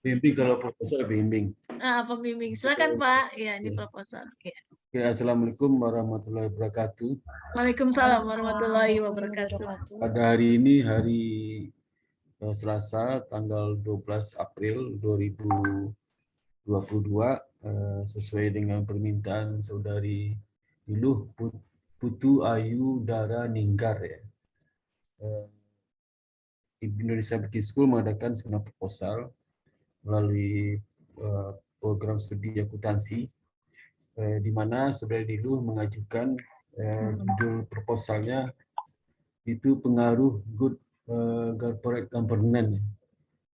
Bimbing kalau proposal bimbing. Pembimbing. Silakan Pak. Ya, ini proposal. Ya. Oke, Assalamualaikum warahmatullahi wabarakatuh. Waalaikumsalam warahmatullahi wabarakatuh. Pada hari ini hari Selasa tanggal 12 April 2022 sesuai dengan permintaan saudari Niluh Putu Ayu Dara Ninggar ya. Indonesia Bikin School mengadakan sebuah proposal melalui program studi akuntansi di mana saudari Niluh mengajukan judul proposalnya itu pengaruh good corporate governance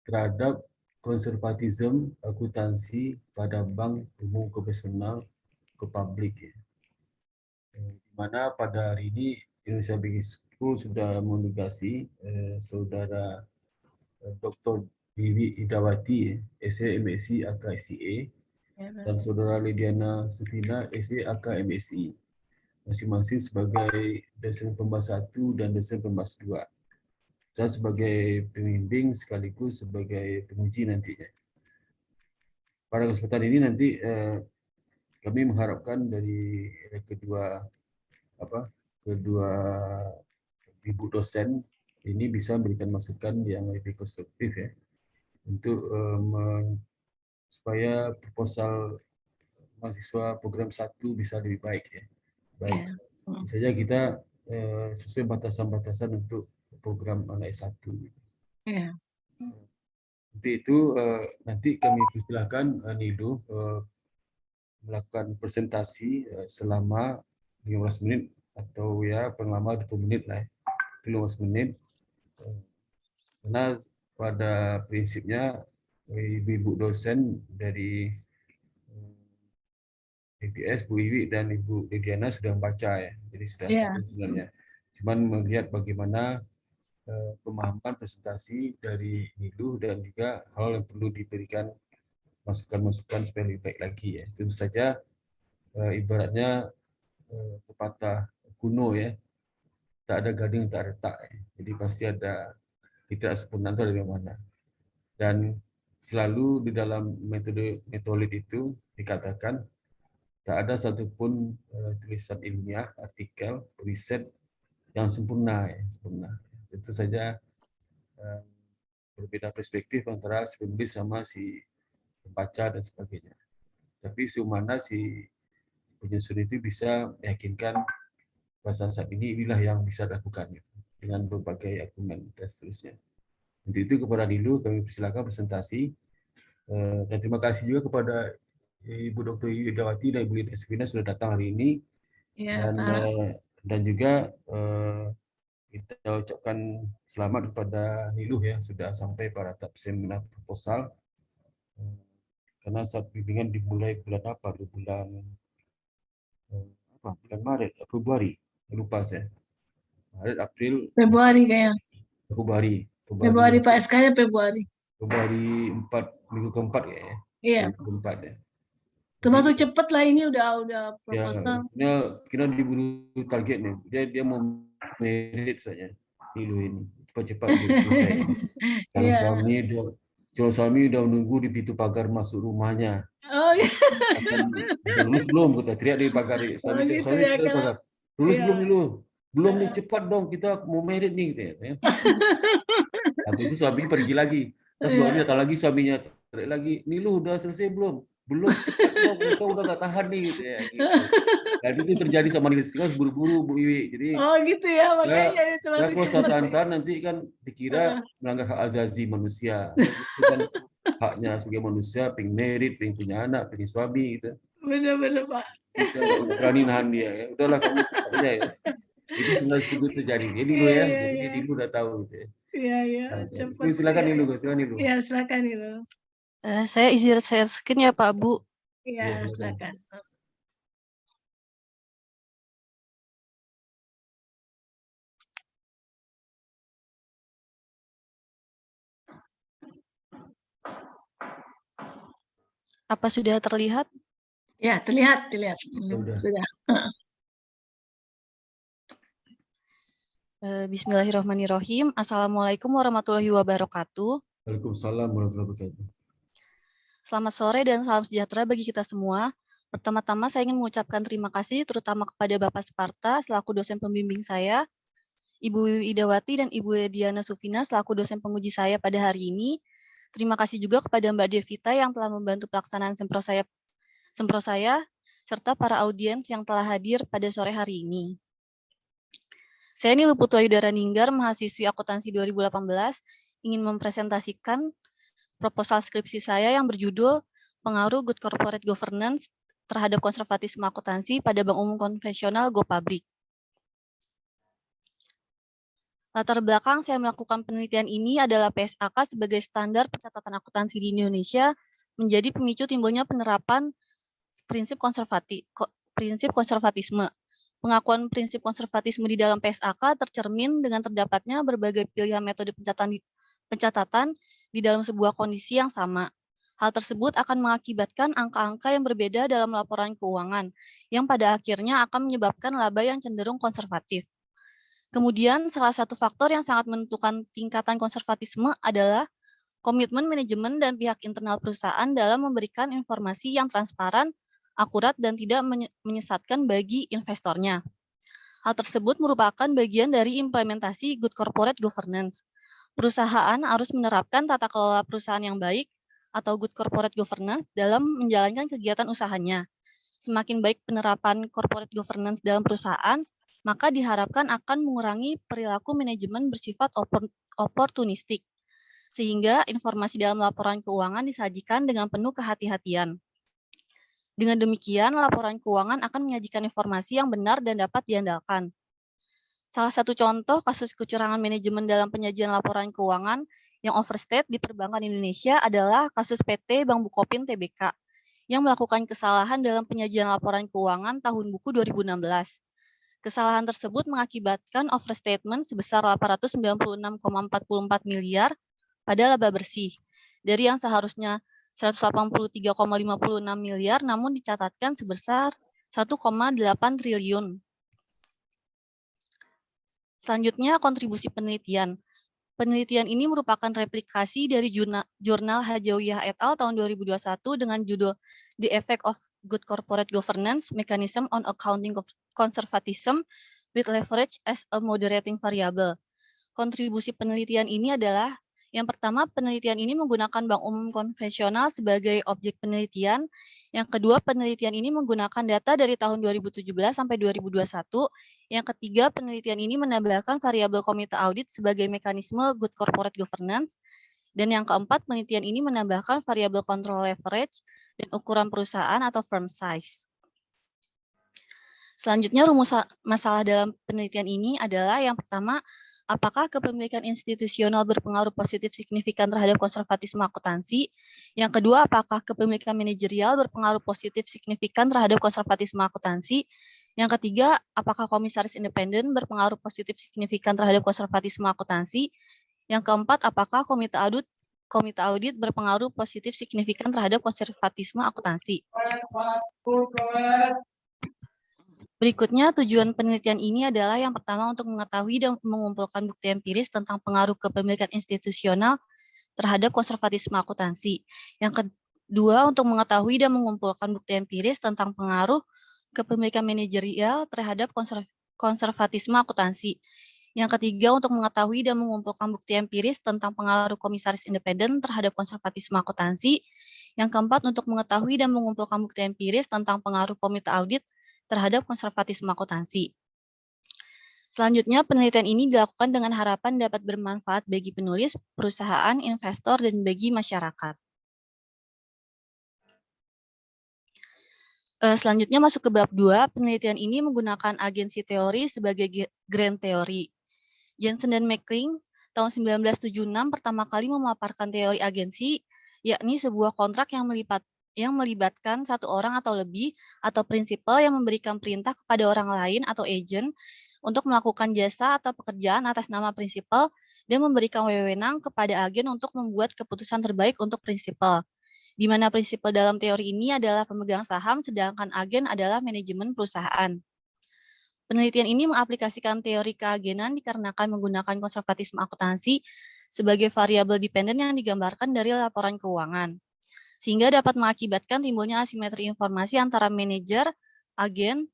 terhadap konservatisme akuntansi pada bank umum konvensional ke publik. Di mana pada hari ini Indonesia Business School sudah menugasi saudara Dr. Wiwi Idawati, SA MSc AK SCA, dan saudara Lidiana Sufina, SA AK MSc, masing-masing sebagai dosen pembahas 1 dan dosen pembahas 2. Saya sebagai pembimbing sekaligus sebagai penguji nantinya. Pada kesempatan ini nanti kami mengharapkan dari kedua ibu dosen ini bisa memberikan masukan yang lebih konstruktif ya untuk supaya proposal mahasiswa program 1 bisa lebih baik ya. Baik. Saja kita sesuai batasan-batasan untuk program anak S1. Ya. Untuk itu nanti kami persilahkan Niluh melakukan presentasi selama 15 menit atau ya paling lama 20 menit lah ya. 15 menit. Karena pada prinsipnya ibu-ibu dosen dari BPS, Bu Iwi dan Ibu Lidiana sudah membaca ya. Jadi sudah tahu sebenarnya. Cuman melihat bagaimana pemahaman presentasi dari Niluh dan juga hal yang perlu diberikan masukan-masukan supaya lebih baik lagi ya. Tentu saja ibaratnya pepatah kuno ya, tak ada gading tak retak ya. Jadi pasti ada ketidaksempurnaan itu dari mana. Dan selalu di dalam metode itu dikatakan tak ada satupun tulisan ilmiah, artikel, riset yang sempurna ya, sempurna. Tentu saja berbeda perspektif antara si penulis sama si pembaca dan sebagainya. Tapi semana si penyusun itu bisa meyakinkan bahasa saat inilah yang bisa dilakukan gitu, dengan berbagai argumen dan seterusnya. Untuk itu kepada Niluh kami persilakan presentasi dan terima kasih juga kepada Ibu Dr. Idawati dan Ibu Lidia Sufina sudah datang hari ini dan juga kita ucapkan selamat kepada Niluh ya sudah sampai pada tahap seminar proposal karena saat bimbingan dimulai bulan apa? Bulan Maret, Februari, lupa saya. Maret, April, Februari kayaknya. Februari Pak SK-nya Februari. Februari 4 minggu keempat kayaknya. Iya. Keempat ya. Termasuk cepat lah ini udah proposal. Ya, kita diburu target nih. Dia mau merit saja. Niluh ini cepat-cepat selesai. Kalau suami udah menunggu di pintu pagar masuk rumahnya. Oh iya. Lulus belum kita teriak di pagar. Suami di pagar. Lulus belum Niluh? Belum nih, cepat dong kita mau merit nih gitu ya. Habis itu suami pergi lagi. Terus baru datang lagi suaminya teriak lagi, Niluh udah selesai belum? Belum, cepat dong, saya udah gak tahan nih gitu ya. Gitu. Dan itu terjadi sama Niluh, harus buru-buru Bu Iwi. Jadi gitu ya, makanya itu kalau saya tahan nanti kan dikira melanggar hak azazi manusia. Itu kan haknya sebagai manusia, pengen merit, pengen punya anak, pengen suami gitu. Benar-benar Pak. Bisa berani nahan dia ya. Udahlah kamu aja ya. Itu sudah sebut terjadi. Jadi dulu ya, jadi dulu udah tahu gitu ya. Iya, cepat. Silakan Niluh, silakan Niluh. Iya, silakan Niluh. Saya izin share screen ya Pak Bu. Iya, silakan. Apa sudah terlihat? Ya, terlihat. Sudah. Bismillahirrahmanirrahim. Assalamualaikum warahmatullahi wabarakatuh. Waalaikumsalam warahmatullahi wabarakatuh. Selamat sore dan salam sejahtera bagi kita semua. Pertama-tama saya ingin mengucapkan terima kasih terutama kepada Bapak Sparta selaku dosen pembimbing saya, Ibu Idawati dan Ibu Diana Sufina selaku dosen penguji saya pada hari ini. Terima kasih juga kepada Mbak Devita yang telah membantu pelaksanaan sempro saya, serta para audiens yang telah hadir pada sore hari ini. Saya Nilu Putwayudara Ninggar, mahasiswi akuntansi 2018, ingin mempresentasikan proposal skripsi saya yang berjudul Pengaruh Good Corporate Governance terhadap konservatisme akuntansi pada bank umum konvensional Go Public. Latar belakang saya melakukan penelitian ini adalah PSAK sebagai standar pencatatan akuntansi di Indonesia menjadi pemicu timbulnya penerapan prinsip konservatisme. Pengakuan prinsip konservatisme di dalam PSAK tercermin dengan terdapatnya berbagai pilihan metode pencatatan di dalam sebuah kondisi yang sama. Hal tersebut akan mengakibatkan angka-angka yang berbeda dalam laporan keuangan, yang pada akhirnya akan menyebabkan laba yang cenderung konservatif. Kemudian, salah satu faktor yang sangat menentukan tingkatan konservatisme adalah komitmen manajemen dan pihak internal perusahaan dalam memberikan informasi yang transparan, akurat, dan tidak menyesatkan bagi investornya. Hal tersebut merupakan bagian dari implementasi Good Corporate Governance. Perusahaan harus menerapkan tata kelola perusahaan yang baik atau Good Corporate Governance dalam menjalankan kegiatan usahanya. Semakin baik penerapan Corporate Governance dalam perusahaan, maka diharapkan akan mengurangi perilaku manajemen bersifat oportunistik, sehingga informasi dalam laporan keuangan disajikan dengan penuh kehati-hatian. Dengan demikian, laporan keuangan akan menyajikan informasi yang benar dan dapat diandalkan. Salah satu contoh kasus kecurangan manajemen dalam penyajian laporan keuangan yang overstate di perbankan Indonesia adalah kasus PT Bank Bukopin Tbk yang melakukan kesalahan dalam penyajian laporan keuangan tahun buku 2016. Kesalahan tersebut mengakibatkan overstatement sebesar 896,44 miliar pada laba bersih, dari yang seharusnya 183,56 miliar namun dicatatkan sebesar 1,8 triliun. Selanjutnya, kontribusi penelitian. Penelitian ini merupakan replikasi dari jurnal Hajawiyah et al. Tahun 2021 dengan judul The Effect of Good Corporate Governance Mechanism on Accounting Conservatism with Leverage as a Moderating Variable. Kontribusi penelitian ini adalah yang pertama, penelitian ini menggunakan bank umum konvensional sebagai objek penelitian. Yang kedua, penelitian ini menggunakan data dari tahun 2017 sampai 2021. Yang ketiga, penelitian ini menambahkan variabel komite audit sebagai mekanisme good corporate governance. Dan yang keempat, penelitian ini menambahkan variabel control leverage dan ukuran perusahaan atau firm size. Selanjutnya, rumus masalah dalam penelitian ini adalah yang pertama, apakah kepemilikan institusional berpengaruh positif signifikan terhadap konservatisme akuntansi? Yang kedua, apakah kepemilikan manajerial berpengaruh positif signifikan terhadap konservatisme akuntansi? Yang ketiga, apakah komisaris independen berpengaruh positif signifikan terhadap konservatisme akuntansi? Yang keempat, apakah komite audit berpengaruh positif signifikan terhadap konservatisme akuntansi? Berikutnya, tujuan penelitian ini adalah yang pertama untuk mengetahui dan mengumpulkan bukti empiris tentang pengaruh kepemilikan institusional terhadap konservatisme akuntansi. Yang kedua, untuk mengetahui dan mengumpulkan bukti empiris tentang pengaruh kepemilikan manajerial terhadap konservatisme akuntansi. Yang ketiga, untuk mengetahui dan mengumpulkan bukti empiris tentang pengaruh komisaris independen terhadap konservatisme akuntansi. Yang keempat, untuk mengetahui dan mengumpulkan bukti empiris tentang pengaruh komite audit terhadap konservatisme akuntansi. Selanjutnya, penelitian ini dilakukan dengan harapan dapat bermanfaat bagi penulis, perusahaan, investor, dan bagi masyarakat. Selanjutnya masuk ke bab 2, penelitian ini menggunakan agensi teori sebagai grand teori. Jensen dan Meckling tahun 1976 pertama kali memaparkan teori agensi, yakni sebuah kontrak yang melibatkan satu orang atau lebih atau prinsipal yang memberikan perintah kepada orang lain atau agent untuk melakukan jasa atau pekerjaan atas nama prinsipal dan memberikan wewenang kepada agen untuk membuat keputusan terbaik untuk prinsipal. Di mana prinsipal dalam teori ini adalah pemegang saham, sedangkan agen adalah manajemen perusahaan. Penelitian ini mengaplikasikan teori keagenan dikarenakan menggunakan konservatisme akuntansi sebagai variabel dependen yang digambarkan dari laporan keuangan. sehingga dapat mengakibatkan timbulnya asimetri informasi antara manajer, agen,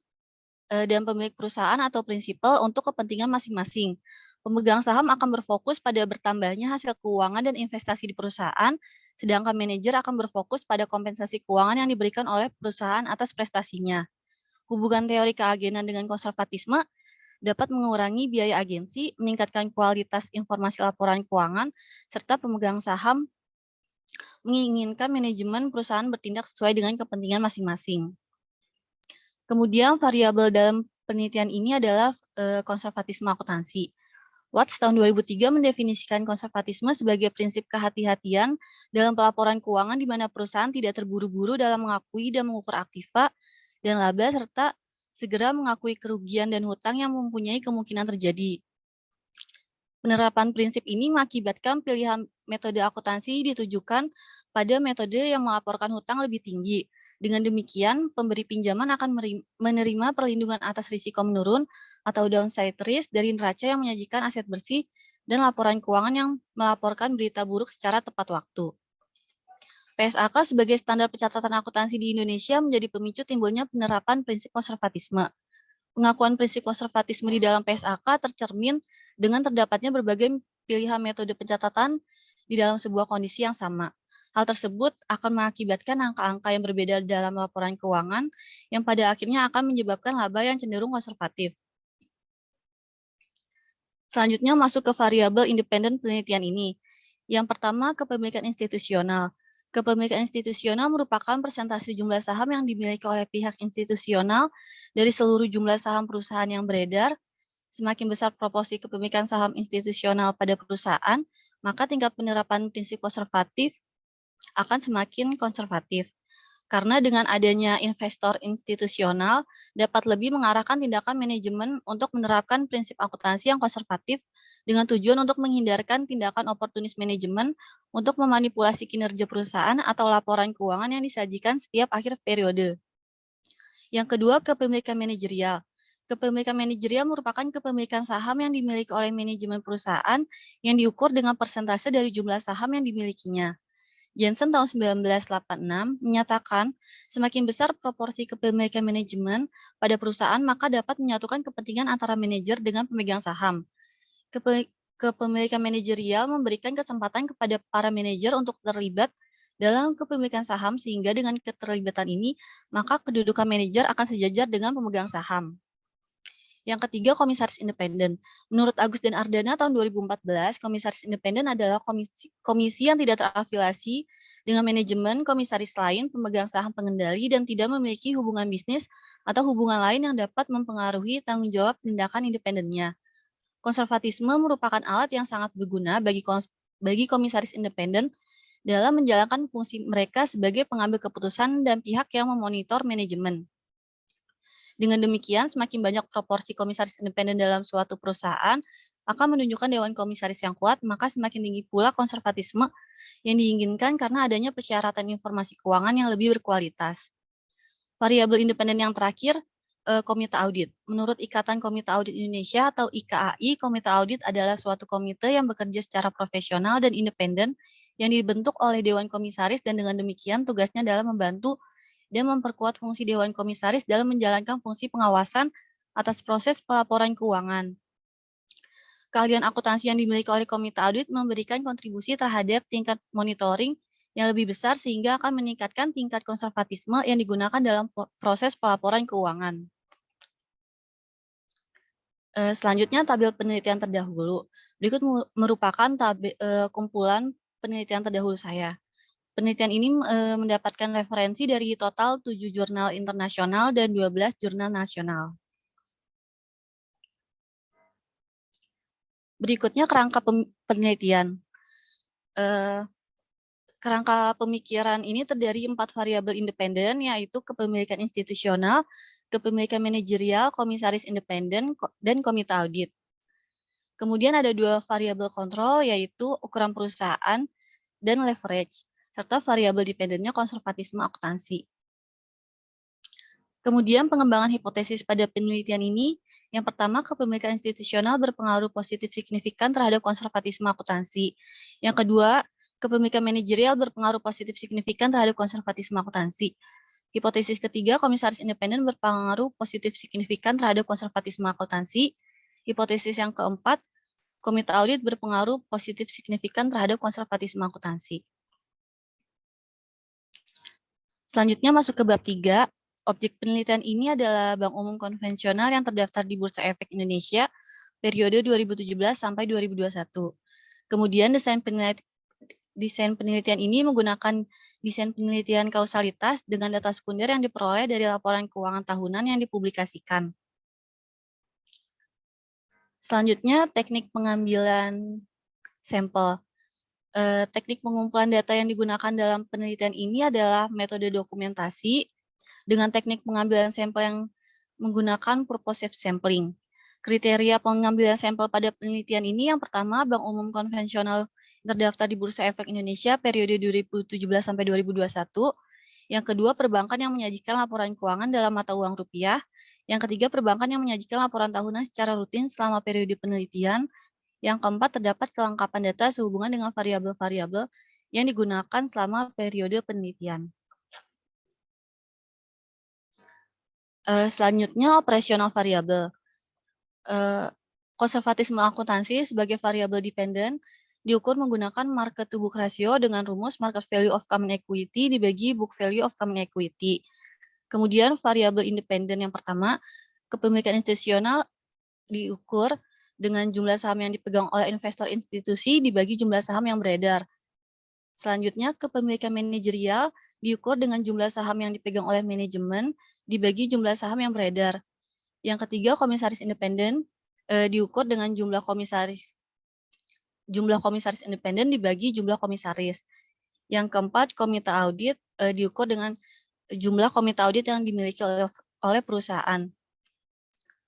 dan pemilik perusahaan atau prinsipal untuk kepentingan masing-masing. Pemegang saham akan berfokus pada bertambahnya hasil keuangan dan investasi di perusahaan, sedangkan manajer akan berfokus pada kompensasi keuangan yang diberikan oleh perusahaan atas prestasinya. Hubungan teori keagenan dengan konservatisme dapat mengurangi biaya agensi, meningkatkan kualitas informasi laporan keuangan, serta pemegang saham menginginkan manajemen perusahaan bertindak sesuai dengan kepentingan masing-masing. Kemudian variabel dalam penelitian ini adalah konservatisme akuntansi. Watts tahun 2003 mendefinisikan konservatisme sebagai prinsip kehati-hatian dalam pelaporan keuangan di mana perusahaan tidak terburu-buru dalam mengakui dan mengukur aktiva dan laba serta segera mengakui kerugian dan hutang yang mempunyai kemungkinan terjadi. Penerapan prinsip ini mengakibatkan pilihan metode akuntansi ditujukan pada metode yang melaporkan hutang lebih tinggi. Dengan demikian, pemberi pinjaman akan menerima perlindungan atas risiko menurun atau downside risk dari neraca yang menyajikan aset bersih dan laporan keuangan yang melaporkan berita buruk secara tepat waktu. PSAK sebagai standar pencatatan akuntansi di Indonesia menjadi pemicu timbulnya penerapan prinsip konservatisme. Pengakuan prinsip konservatisme di dalam PSAK tercermin dengan terdapatnya berbagai pilihan metode pencatatan di dalam sebuah kondisi yang sama. Hal tersebut akan mengakibatkan angka-angka yang berbeda dalam laporan keuangan yang pada akhirnya akan menyebabkan laba yang cenderung konservatif. Selanjutnya masuk ke variabel independen penelitian ini. Yang pertama, kepemilikan institusional. Kepemilikan institusional merupakan persentase jumlah saham yang dimiliki oleh pihak institusional dari seluruh jumlah saham perusahaan yang beredar. Semakin besar proporsi kepemilikan saham institusional pada perusahaan, maka tingkat penerapan prinsip konservatif akan semakin konservatif. Karena dengan adanya investor institusional dapat lebih mengarahkan tindakan manajemen untuk menerapkan prinsip akuntansi yang konservatif dengan tujuan untuk menghindarkan tindakan oportunis manajemen untuk memanipulasi kinerja perusahaan atau laporan keuangan yang disajikan setiap akhir periode. Yang kedua, kepemilikan manajerial. Kepemilikan manajerial merupakan kepemilikan saham yang dimiliki oleh manajemen perusahaan yang diukur dengan persentase dari jumlah saham yang dimilikinya. Jensen tahun 1986 menyatakan semakin besar proporsi kepemilikan manajemen pada perusahaan maka dapat menyatukan kepentingan antara manajer dengan pemegang saham. Kepemilikan manajerial memberikan kesempatan kepada para manajer untuk terlibat dalam kepemilikan saham sehingga dengan keterlibatan ini maka kedudukan manajer akan sejajar dengan pemegang saham. Yang ketiga, komisaris independen. Menurut Agus dan Ardana tahun 2014, komisaris independen adalah komisi yang tidak terafiliasi dengan manajemen, komisaris lain, pemegang saham pengendali, dan tidak memiliki hubungan bisnis atau hubungan lain yang dapat mempengaruhi tanggung jawab tindakan independennya. Konservatisme merupakan alat yang sangat berguna bagi komisaris independen dalam menjalankan fungsi mereka sebagai pengambil keputusan dan pihak yang memonitor manajemen. Dengan demikian, semakin banyak proporsi komisaris independen dalam suatu perusahaan akan menunjukkan dewan komisaris yang kuat, maka semakin tinggi pula konservatisme yang diinginkan karena adanya persyaratan informasi keuangan yang lebih berkualitas. Variabel independen yang terakhir, komite audit. Menurut Ikatan Komite Audit Indonesia atau IKAI, komite audit adalah suatu komite yang bekerja secara profesional dan independen yang dibentuk oleh dewan komisaris dan dengan demikian tugasnya dalam membantu dan memperkuat fungsi Dewan Komisaris dalam menjalankan fungsi pengawasan atas proses pelaporan keuangan. Keahlian akuntansi yang dimiliki oleh komite audit memberikan kontribusi terhadap tingkat monitoring yang lebih besar sehingga akan meningkatkan tingkat konservatisme yang digunakan dalam proses pelaporan keuangan. Selanjutnya, tabel penelitian terdahulu. Berikut merupakan kumpulan penelitian terdahulu saya. Penelitian ini mendapatkan referensi dari total 7 jurnal internasional dan 12 jurnal nasional. Berikutnya kerangka penelitian. Kerangka pemikiran ini terdiri 4 variabel independen, yaitu kepemilikan institusional, kepemilikan manajerial, komisaris independen, dan komite audit. Kemudian ada 2 variabel kontrol, yaitu ukuran perusahaan dan leverage, serta variabel dependennya konservatisme akuntansi. Kemudian pengembangan hipotesis pada penelitian ini, yang pertama kepemilikan institusional berpengaruh positif signifikan terhadap konservatisme akuntansi. Yang kedua, kepemilikan manajerial berpengaruh positif signifikan terhadap konservatisme akuntansi. Hipotesis ketiga, komisaris independen berpengaruh positif signifikan terhadap konservatisme akuntansi. Hipotesis yang keempat, komite audit berpengaruh positif signifikan terhadap konservatisme akuntansi. Selanjutnya masuk ke bab 3. Objek penelitian ini adalah bank umum konvensional yang terdaftar di Bursa Efek Indonesia periode 2017 sampai 2021. Kemudian desain penelitian ini menggunakan desain penelitian kausalitas dengan data sekunder yang diperoleh dari laporan keuangan tahunan yang dipublikasikan. Selanjutnya teknik pengambilan sampel. Teknik pengumpulan data yang digunakan dalam penelitian ini adalah metode dokumentasi dengan teknik pengambilan sampel yang menggunakan purposive sampling. Kriteria pengambilan sampel pada penelitian ini yang pertama, bank umum konvensional terdaftar di Bursa Efek Indonesia periode 2017 sampai 2021. Yang kedua, perbankan yang menyajikan laporan keuangan dalam mata uang rupiah. Yang ketiga, perbankan yang menyajikan laporan tahunan secara rutin selama periode penelitian. Yang keempat, terdapat kelengkapan data sehubungan dengan variabel-variabel yang digunakan selama periode penelitian. Selanjutnya, operasional variabel. Konservatisme akuntansi sebagai variabel dependen diukur menggunakan market to book ratio dengan rumus market value of common equity dibagi book value of common equity. Kemudian variabel independen yang pertama, kepemilikan institusional diukur dengan jumlah saham yang dipegang oleh investor institusi dibagi jumlah saham yang beredar. Selanjutnya, kepemilikan manajerial diukur dengan jumlah saham yang dipegang oleh manajemen dibagi jumlah saham yang beredar. Yang ketiga, komisaris independen diukur dengan jumlah komisaris independen dibagi jumlah komisaris. Yang keempat, komite audit diukur dengan jumlah komite audit yang dimiliki oleh perusahaan.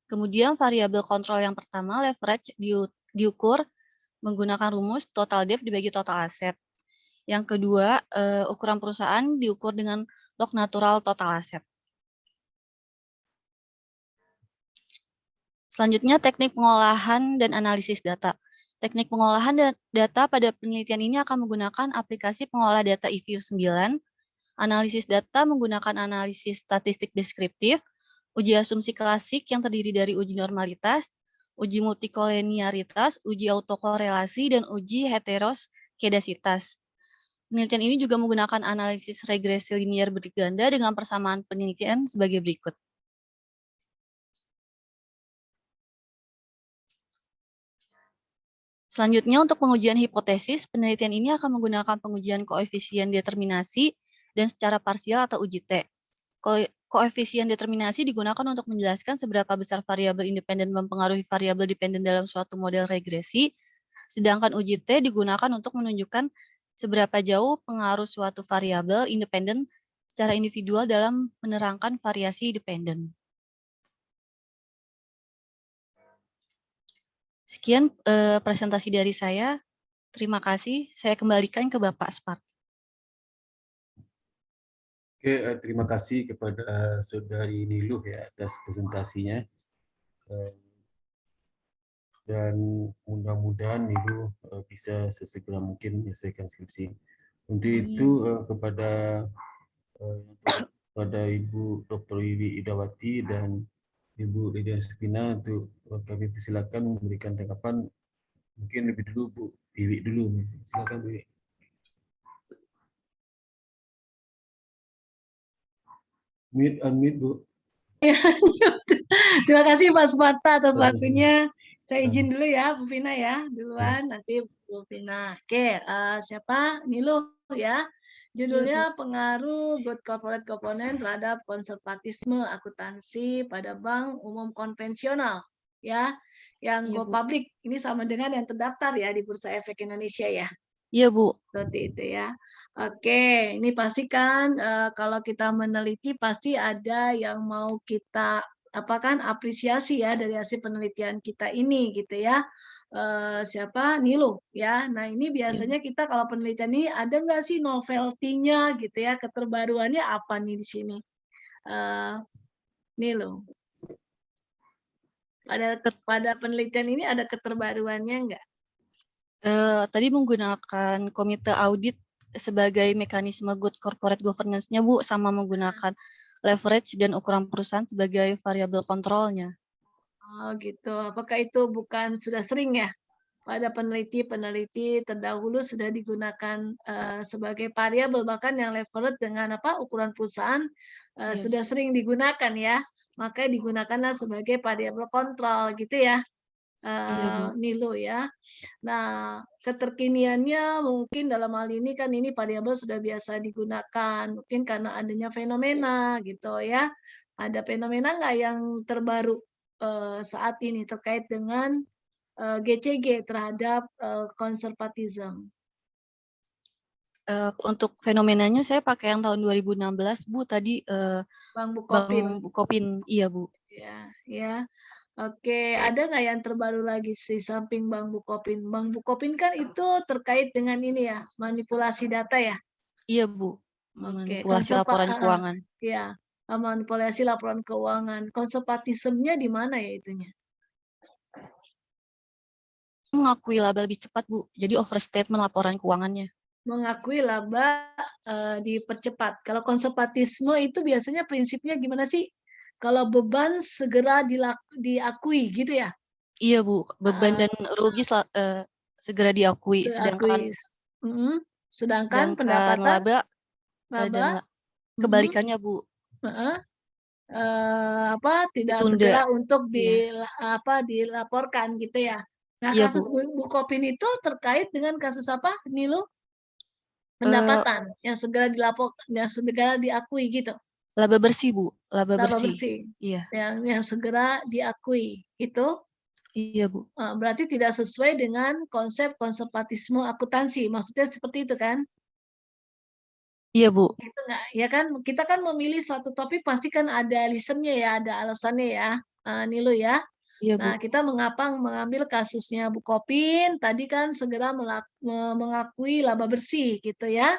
Kemudian variabel kontrol yang pertama, leverage, diukur menggunakan rumus total debt dibagi total aset. Yang kedua, ukuran perusahaan diukur dengan log natural total aset. Selanjutnya, teknik pengolahan dan analisis data. Teknik pengolahan data pada penelitian ini akan menggunakan aplikasi pengolah data IView 9. Analisis data menggunakan analisis statistik deskriptif, uji asumsi klasik yang terdiri dari uji normalitas, uji multikoleniaritas, uji autokorelasi, dan uji heteroskedasitas. Penelitian ini juga menggunakan analisis regresi linier berganda dengan persamaan penelitian sebagai berikut. Selanjutnya, untuk pengujian hipotesis, penelitian ini akan menggunakan pengujian koefisien determinasi dan secara parsial atau uji T. Koefisien determinasi digunakan untuk menjelaskan seberapa besar variabel independen mempengaruhi variabel dependen dalam suatu model regresi, sedangkan uji T digunakan untuk menunjukkan seberapa jauh pengaruh suatu variabel independen secara individual dalam menerangkan variasi dependen. Sekian presentasi dari saya. Terima kasih. Saya kembalikan ke Bapak Spart. Oke, terima kasih kepada Saudari Niluh ya atas presentasinya. Dan mudah-mudahan Niluh bisa sesegera mungkin menyelesaikan skripsi. Untuk itu kepada Ibu Dr. Wiwi Idawati dan Ibu Lydia Supina untuk kami persilakan memberikan tanggapan. Mungkin lebih dulu Bu Wiwi dulu. Silakan Bu Wiwi. Unmute Bu. Terima kasih Pak Sparta atas waktunya. Saya izin dulu ya Bu Vina ya, duluan nanti Bu Vina. Oke, siapa? Niluh ya. Judulnya pengaruh good corporate component terhadap konservatisme akuntansi pada bank umum konvensional ya. Yang go public ini sama dengan yang terdaftar ya di Bursa Efek Indonesia ya. Iya Bu. Seperti itu ya. Oke, ini pasti kan kalau kita meneliti pasti ada yang mau kita apresiasi ya dari hasil penelitian kita ini gitu ya. Siapa Niluh ya. Nah ini biasanya kita kalau penelitian ini ada nggak sih novelty-nya gitu ya, keterbaruannya apa nih di sini? Niluh. Pada penelitian ini ada keterbaruannya nggak? Tadi menggunakan komite audit sebagai mekanisme good corporate governance-nya, Bu, sama menggunakan leverage dan ukuran perusahaan sebagai variabel kontrolnya. Oh gitu. Apakah itu bukan sudah sering ya? Pada peneliti-peneliti terdahulu sudah digunakan sebagai variabel, bahkan yang leverage dengan ukuran perusahaan Iya, sudah sering digunakan ya. Makanya digunakanlah sebagai variabel kontrol gitu ya. iya, Bu. Nilo ya. Nah, keterkiniannya mungkin dalam hal ini kan ini variabel sudah biasa digunakan, mungkin karena adanya fenomena gitu ya. Ada fenomena nggak yang terbaru saat ini terkait dengan GCG terhadap konservatisme? Untuk fenomenanya saya pakai yang tahun 2016, Bu. Tadi Bang Bang Bukopin. Bukopin, iya, Bu. Ya, ya. Oke, ada nggak yang terbaru lagi di samping Bang Bukopin? Bang Bukopin kan itu terkait dengan ini ya, manipulasi data ya. Iya, Bu. Oke, Manipulasi laporan keuangan. ya, manipulasi laporan keuangan. Konservatismenya di mana ya itunya? Mengakui laba lebih cepat, Bu. Jadi overstatement laporan keuangannya. Mengakui laba dipercepat. Kalau konservatisme itu biasanya prinsipnya gimana sih? Kalau beban segera diakui gitu ya? Iya, Bu. Beban dan rugi segera diakui. Diakui. Sedangkan Sedangkan pendapatan laba dan kebalikannya, Bu. Tidak Ditunda. segera untuk Iya. dilaporkan gitu ya. Nah, Iya, kasus Bu. Bukopin itu terkait dengan kasus apa, Nilo? Pendapatan yang segera yang segera diakui gitu. Laba bersih, Bu. Laba Laba bersih. bersih. Iya. Yang segera diakui itu Iya, Bu. berarti tidak sesuai dengan konsep konservatisme akuntansi. Maksudnya seperti itu kan? Iya, Bu. Itu enggak? Ya kan kita kan memilih suatu topik pasti kan ada reasonnya ya, ada alasannya ya, Nilo ya. Iya, Bu. Nah, kita mengambil kasusnya Bukopin, tadi kan segera mengakui laba bersih gitu ya.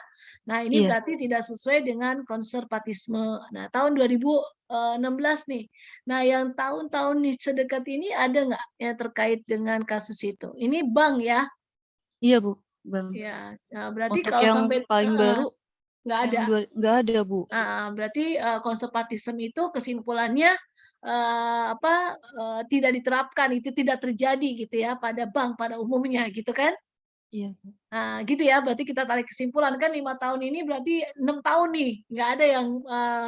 Nah, ini Iya. berarti tidak sesuai dengan konservatisme. Nah, tahun 2016 nih. Nah, yang tahun-tahun sedekat ini ada nggak yang terkait dengan kasus itu? Ini bank ya? Iya, Bu. Bang. Ya, nah, berarti Untuk kalau yang sampai paling baru nggak ada. Nggak ada, Bu. Berarti konservatisme itu kesimpulannya tidak diterapkan, itu tidak terjadi gitu ya pada bank pada umumnya gitu kan? Iya. Nah, gitu ya, berarti kita tarik kesimpulan kan 5 tahun ini berarti 6 tahun nih, nggak ada yang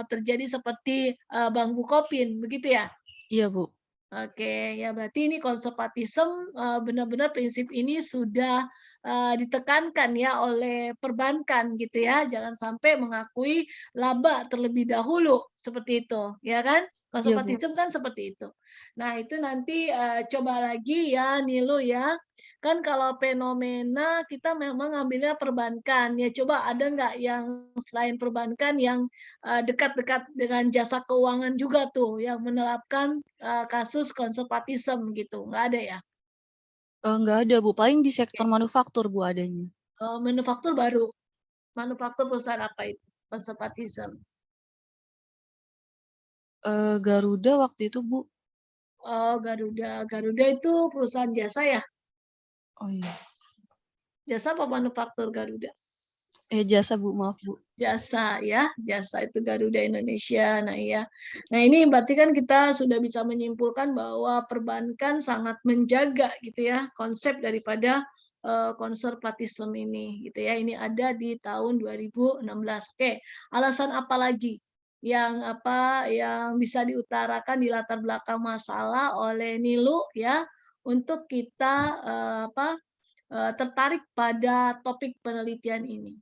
terjadi seperti Bang Bukopin, begitu ya? Iya, Bu. Oke, ya berarti ini konservatisme benar-benar prinsip ini sudah ditekankan ya oleh perbankan gitu ya, jangan sampai mengakui laba terlebih dahulu seperti itu, ya kan? Iya, Bu. Konservatisme kan seperti itu. Nah itu nanti coba lagi ya Nilo ya, kan kalau fenomena kita memang ngambilnya perbankan ya, coba ada nggak yang selain perbankan yang dekat-dekat dengan jasa keuangan juga tuh yang menerapkan kasus konservatisme gitu, nggak ada ya? Nggak ada, Bu. Paling di sektor manufaktur, Bu, adanya. Manufaktur baru, manufaktur perusahaan apa itu konservatisme? Garuda waktu itu, Bu. Oh Garuda, Garuda itu perusahaan jasa ya? Oh iya. Jasa apa manufaktur Garuda? Jasa, Bu. Maaf, Bu. Jasa ya, jasa itu Garuda Indonesia. Nah iya, nah ini berarti kan kita sudah bisa menyimpulkan bahwa perbankan sangat menjaga gitu ya konsep daripada konservatisme ini gitu ya. Ini ada di tahun 2016. Oke, alasan apa lagi yang bisa diutarakan di latar belakang masalah oleh Nilu ya untuk kita tertarik pada topik penelitian ini?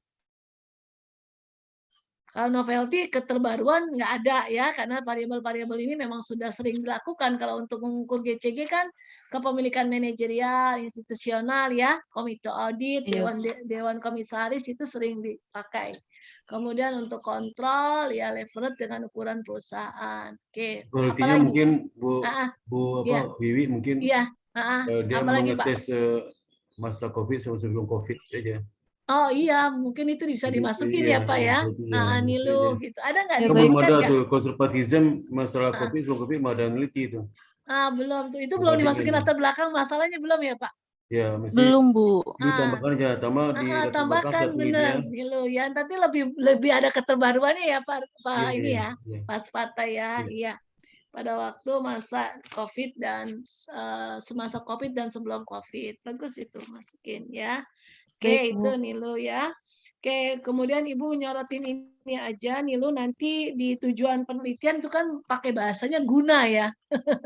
Kalau novelty keterbaruan nggak ada ya, karena variabel-variabel ini memang sudah sering dilakukan. Kalau untuk mengukur GCG kan kepemilikan manajerial, institusional ya, komite audit, Iya. dewan komisaris itu sering dipakai. Kemudian untuk kontrol ya leverage dengan ukuran perusahaan. Oke, Artinya apalagi? mungkin Iya. Wiwi mungkin Iya, dia apalagi Pak? mengetes masa COVID sama sebelum COVID aja. Oh iya, mungkin itu bisa Jadi dimasukin iya, ya Pak ya, Nilu gitu. Ada nggak kan belum dikaitkan ada nggak? tuh konservatisme masalah COVID sebelum COVID mau ada neliti itu. Belum tuh. Itu belum dimasukin latar belakang masalahnya belum ya, Pak? Ya, mesti Belum, Bu. Ibu tambahkan aja, di latar belakang Tambahkan satu media. bener Nilu ya, nanti lebih ada keterbaruannya ya Pak Iya, ini iya, ya, iya. Pas Partai ya, Iya. iya. Pada waktu masa COVID dan semasa COVID dan sebelum COVID. Bagus itu masukin ya. Baik, Oke, itu Bu. Nilu ya. Oke, kemudian Ibu nyorotin ini aja, Nilu nanti di tujuan penelitian itu kan pakai bahasanya guna ya.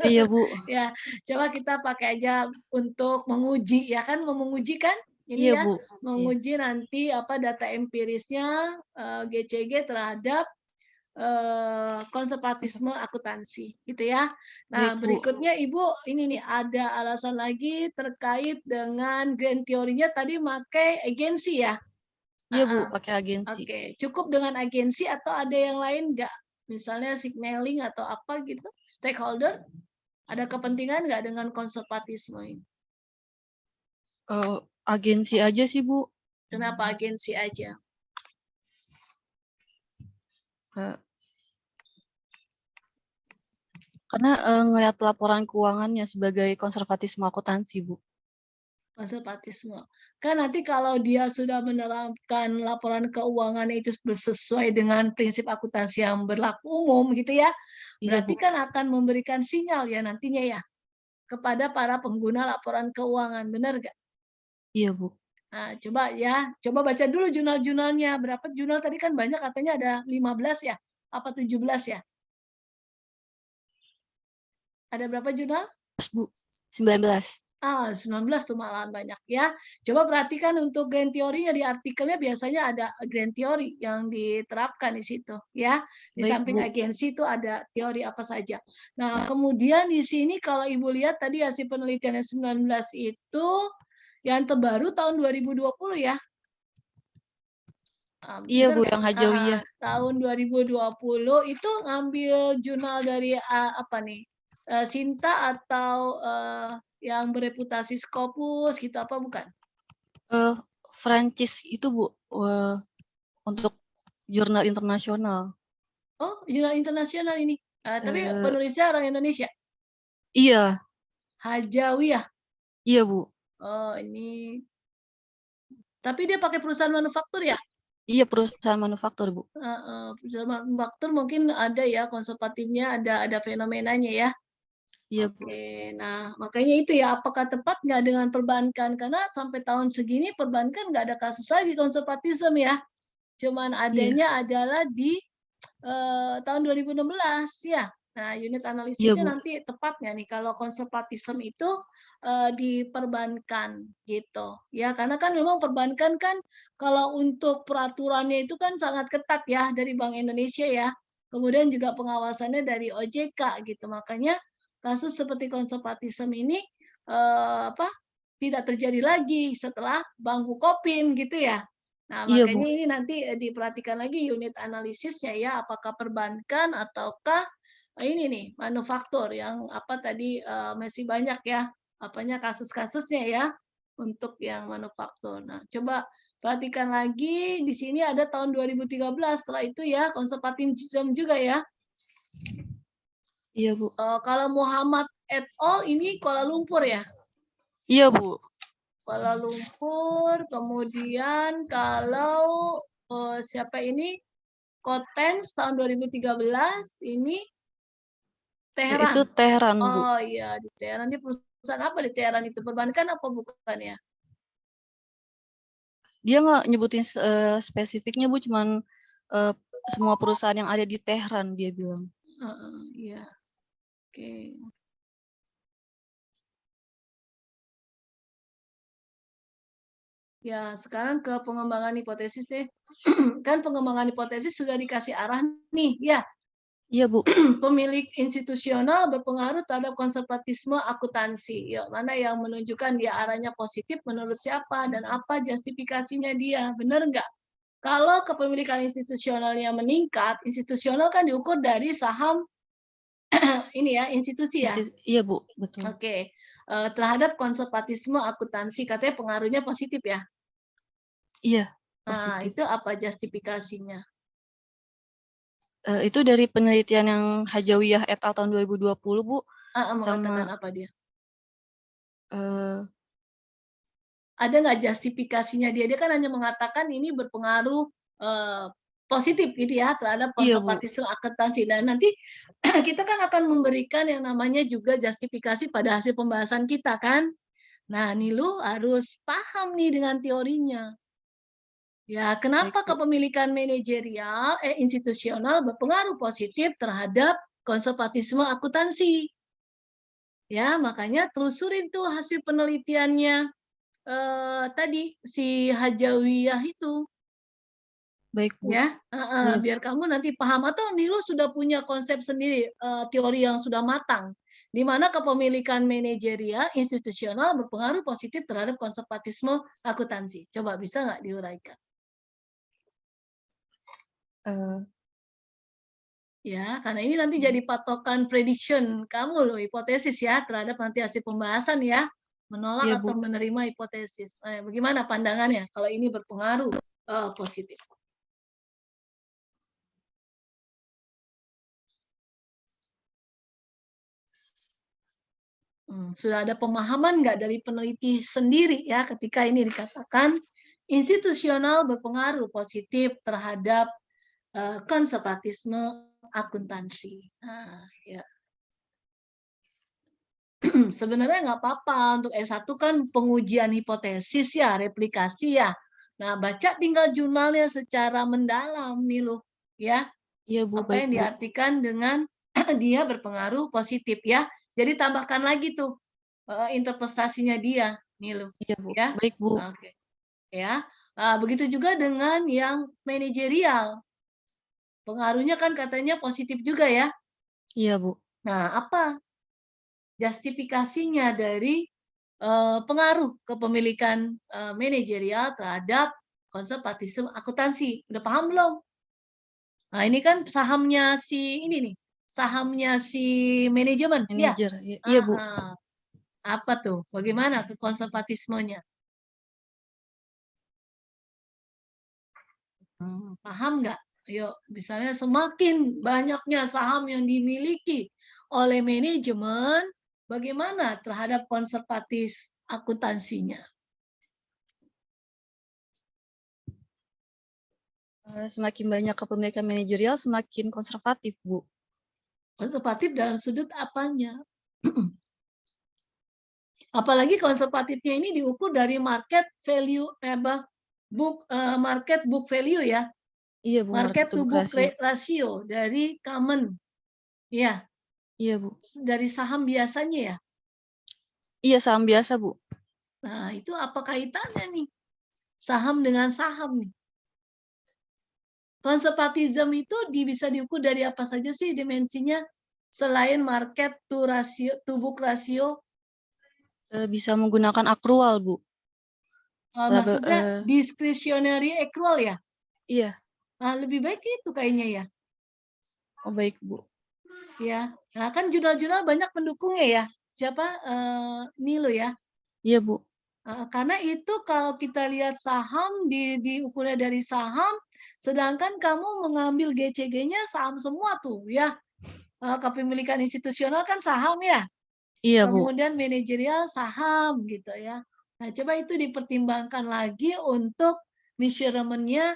Iya, Bu. Ya, coba kita pakai aja untuk menguji ya kan, mau menguji kan? Ini Iya, ya, Bu. Iya. menguji nanti apa data empirisnya GCG terhadap konservatisme akuntansi gitu ya. Nah, Baik, Bu. berikutnya Ibu ini nih ada alasan lagi terkait dengan grand teorinya tadi pakai agensi ya. Iya, Bu. Heeh. Pakai agensi. Oke, cukup dengan agensi atau ada yang lain nggak? Misalnya signaling atau apa gitu, stakeholder? Ada kepentingan nggak dengan konservatisme ini? Agensi aja sih, Bu. Kenapa agensi aja? Eh, Karena ngelihat laporan keuangannya sebagai konservatisme akuntansi, Bu. Konservatisme. Kan nanti kalau dia sudah menerapkan laporan keuangan itu sesuai dengan prinsip akuntansi yang berlaku umum gitu ya, Iya, berarti Bu. kan akan memberikan sinyal ya nantinya ya kepada para pengguna laporan keuangan, benar nggak? Iya, Bu. Nah, coba baca dulu jurnal-jurnalnya. Berapa jurnal tadi kan banyak katanya ada 15 ya? Apa 17 ya? Ada berapa jurnal? Bu. 19. 19 tuh malahan banyak ya. Coba perhatikan untuk grand teorinya di artikelnya biasanya ada grand teori yang diterapkan di situ ya. Di Baik, samping Bu. agensi itu ada teori apa saja. Nah, kemudian di sini kalau Ibu lihat tadi hasil penelitian yang 19 itu yang terbaru tahun 2020 ya. Iya, Benar Bu, nggak? yang hajawiyah. Tahun 2020 itu ngambil jurnal dari apa nih? Sinta atau yang bereputasi Scopus gitu apa bukan? Francis itu, Bu, untuk jurnal internasional. Oh, jurnal internasional ini. Tapi Eh, penulisnya orang Indonesia. iya, Hajawiyah. iya, Bu. Oh, ini. Tapi dia pakai perusahaan manufaktur ya? Iya, perusahaan manufaktur, Bu. Perusahaan manufaktur mungkin ada ya konservatifnya, ada fenomenanya ya. Iya, Bu. Oke, nah makanya itu ya, apakah tepat nggak dengan perbankan? Karena sampai tahun segini perbankan nggak ada kasus lagi konservatisme ya. Cuman Iya, adanya adalah di tahun 2016 ya. Nah, unit iya, analisisnya Bu. nanti tepat nggak nih kalau konservatisme itu di perbankan gitu. Ya, karena kan memang perbankan kan kalau untuk peraturannya itu kan sangat ketat ya dari Bank Indonesia ya. Kemudian juga pengawasannya dari OJK gitu. Makanya kasus seperti konservatisme ini apa tidak terjadi lagi setelah Bank Bukopin gitu ya. Nah, Iya, Bu. makanya ini nanti diperhatikan lagi unit analisisnya ya, apakah perbankan ataukah ini nih manufaktur yang apa tadi masih banyak ya apanya kasus-kasusnya ya untuk yang manufaktur. Nah, coba perhatikan lagi di sini ada tahun 2013 setelah itu ya konservatisme juga ya. Iya, Bu. Kalau Muhammad et al ini Kuala Lumpur ya. Iya, Bu. Kuala Lumpur, kemudian kalau siapa ini Kotens tahun 2013 ini Itu Teheran. Teheran, Bu. Oh iya di Teheran, ini perusahaan apa di Teheran itu, perbankan apa bukan ya? Dia nggak nyebutin spesifiknya, Bu, cuman semua perusahaan yang ada di Teheran, dia bilang. Iya, oke. Ya, sekarang ke pengembangan hipotesis deh. Kan pengembangan hipotesis sudah dikasih arah nih, ya. Iya, Bu. Pemilik institusional berpengaruh terhadap konservatisme akuntansi. Ya, mana yang menunjukkan dia arahnya positif menurut siapa dan apa justifikasinya dia. Benar nggak? Kalau kepemilikan institusionalnya meningkat, institusional kan diukur dari saham ini ya, institusi ya. Iya, Bu, betul. Oke. Terhadap konservatisme akuntansi katanya pengaruhnya positif ya. Iya, Nah, positif. itu apa justifikasinya? Itu dari penelitian yang Hajawiyah et al. Tahun 2020, Bu. Mengatakan Sama apa dia? ada nggak justifikasinya dia? Dia kan hanya mengatakan ini berpengaruh positif gitu ya terhadap Iya, Bu. konservatisme akuntansi. Dan nanti kita kan akan memberikan yang namanya juga justifikasi pada hasil pembahasan kita kan. Nah, Nilu harus paham nih dengan teorinya. Ya, Baik, kenapa Bu. kepemilikan manajerial institusional berpengaruh positif terhadap konservatisme akuntansi? Ya, makanya telusurin tuh hasil penelitiannya tadi si Hajawiyah itu. Baik, Bu. Ya, Iya, Bu. biar kamu nanti paham atau Nilu sudah punya konsep sendiri, teori yang sudah matang, di mana kepemilikan manajerial institusional berpengaruh positif terhadap konservatisme akuntansi. Coba bisa nggak diuraikan? Ya, karena ini nanti jadi patokan prediction kamu loh, hipotesis ya, terhadap nanti hasil pembahasan ya, menolak Iya, atau Bu. menerima hipotesis. Bagaimana pandangannya kalau ini berpengaruh positif? Sudah ada pemahaman nggak dari peneliti sendiri ya ketika ini dikatakan institusional berpengaruh positif terhadap konservatisme akuntansi. Nah, ya. Sebenarnya nggak apa-apa untuk S1 kan pengujian hipotesis ya, replikasi ya. Nah, baca tinggal jurnalnya secara mendalam nih loh, ya. Iya, Bu. Apa Baik, yang Bu. diartikan dengan dia berpengaruh positif ya. Jadi tambahkan lagi tuh interpretasinya dia nih loh, Iya, Bu. ya. Baik, Bu. Oke. Ya. Begitu juga dengan yang manajerial. Pengaruhnya kan katanya positif juga ya. Iya, Bu. Nah, apa justifikasinya dari pengaruh kepemilikan manajerial terhadap konservatisme akuntansi? Udah paham belum? Nah, ini kan sahamnya si ini nih, sahamnya si manajemen, ya. Manajer. Iya, Bu. Apa tuh? Bagaimana ke konservatismenya? Paham nggak? Yuk, misalnya semakin banyaknya saham yang dimiliki oleh manajemen, bagaimana terhadap konservatis akuntansinya? Semakin banyak kepemilikan manajerial, semakin konservatif, Bu. Konservatif dalam sudut apanya? Apalagi konservatifnya ini diukur dari market value, market book value ya. Iya, Bu. Market to book rasio. ratio dari common. Ya, Iya, Bu. dari saham biasanya ya. Iya, saham biasa, Bu. Nah, itu apa kaitannya nih? Saham dengan saham nih. Konservatism itu bisa diukur dari apa saja sih dimensinya selain market to ratio, to book ratio? Bisa menggunakan akrual, Bu. Maksudnya discretionary accrual ya? Iya. Nah, lebih baik itu kayaknya ya. Oh, baik, Bu. Ya, nah kan jurnal-jurnal banyak pendukungnya ya. Siapa? Nilo ya. Iya, Bu. Karena itu kalau kita lihat saham diukurnya dari saham, sedangkan kamu mengambil GCG-nya saham semua tuh ya. Kepemilikan institusional kan saham ya. Iya, Bu. Kemudian manajerial saham gitu ya. Nah, coba itu dipertimbangkan lagi untuk measurement-nya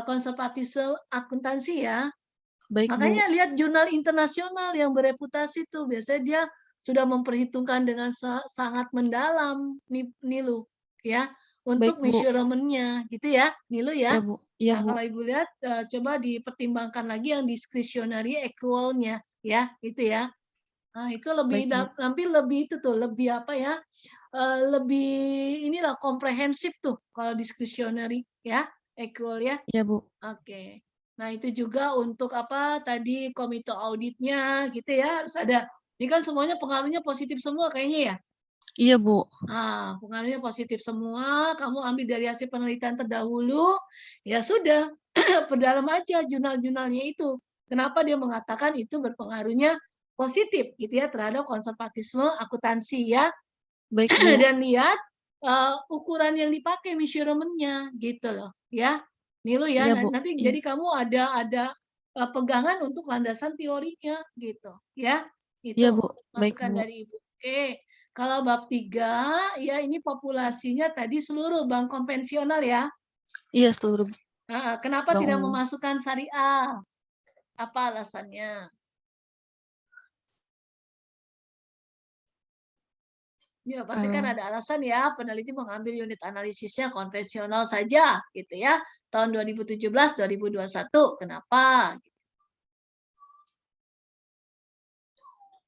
konservatisme akuntansi ya. Baik, Bu. Makanya lihat jurnal internasional yang bereputasi tuh biasanya dia sudah memperhitungkan dengan sangat mendalam Nilu ya Baik, untuk Bu. measurement-nya gitu ya Nilu ya. Iya, Bu. Iya, Nah, Bu. kalau Ibu lihat coba dipertimbangkan lagi yang discretionary accrual-nya ya, itu ya. Nah, itu lebih Baik, Bu. lebih itu tuh, lebih apa ya? Lebih inilah komprehensif tuh kalau discretionary ya, accrual ya. Iya, Bu. Oke. Nah, itu juga untuk apa tadi komite auditnya gitu ya, harus ada. Ini kan semuanya pengaruhnya positif semua kayaknya ya. Iya, Bu. Pengaruhnya positif semua, kamu ambil dari hasil penelitian terdahulu, ya sudah, perdalam aja jurnal-jurnalnya itu. Kenapa dia mengatakan itu berpengaruhnya positif gitu ya terhadap konservatisme akuntansi ya. Baik, Bu. Dan lihat ukuran yang dipakai measurement-nya gitu loh ya. Nilu ya, Iya, Bu. nanti Iya. jadi kamu ada pegangan untuk landasan teorinya gitu ya. Iya, Itu Bu. Baik, masukan Bu. dari Ibu. Oke. Kalau bab 3 ya ini populasinya tadi seluruh bank konvensional ya. Iya, seluruh Kenapa bank tidak umum. memasukkan syariah? Apa alasannya? Ya, pasti kan ada alasan ya, peneliti mengambil unit analisisnya konvensional saja, gitu ya. Tahun 2017-2021, kenapa?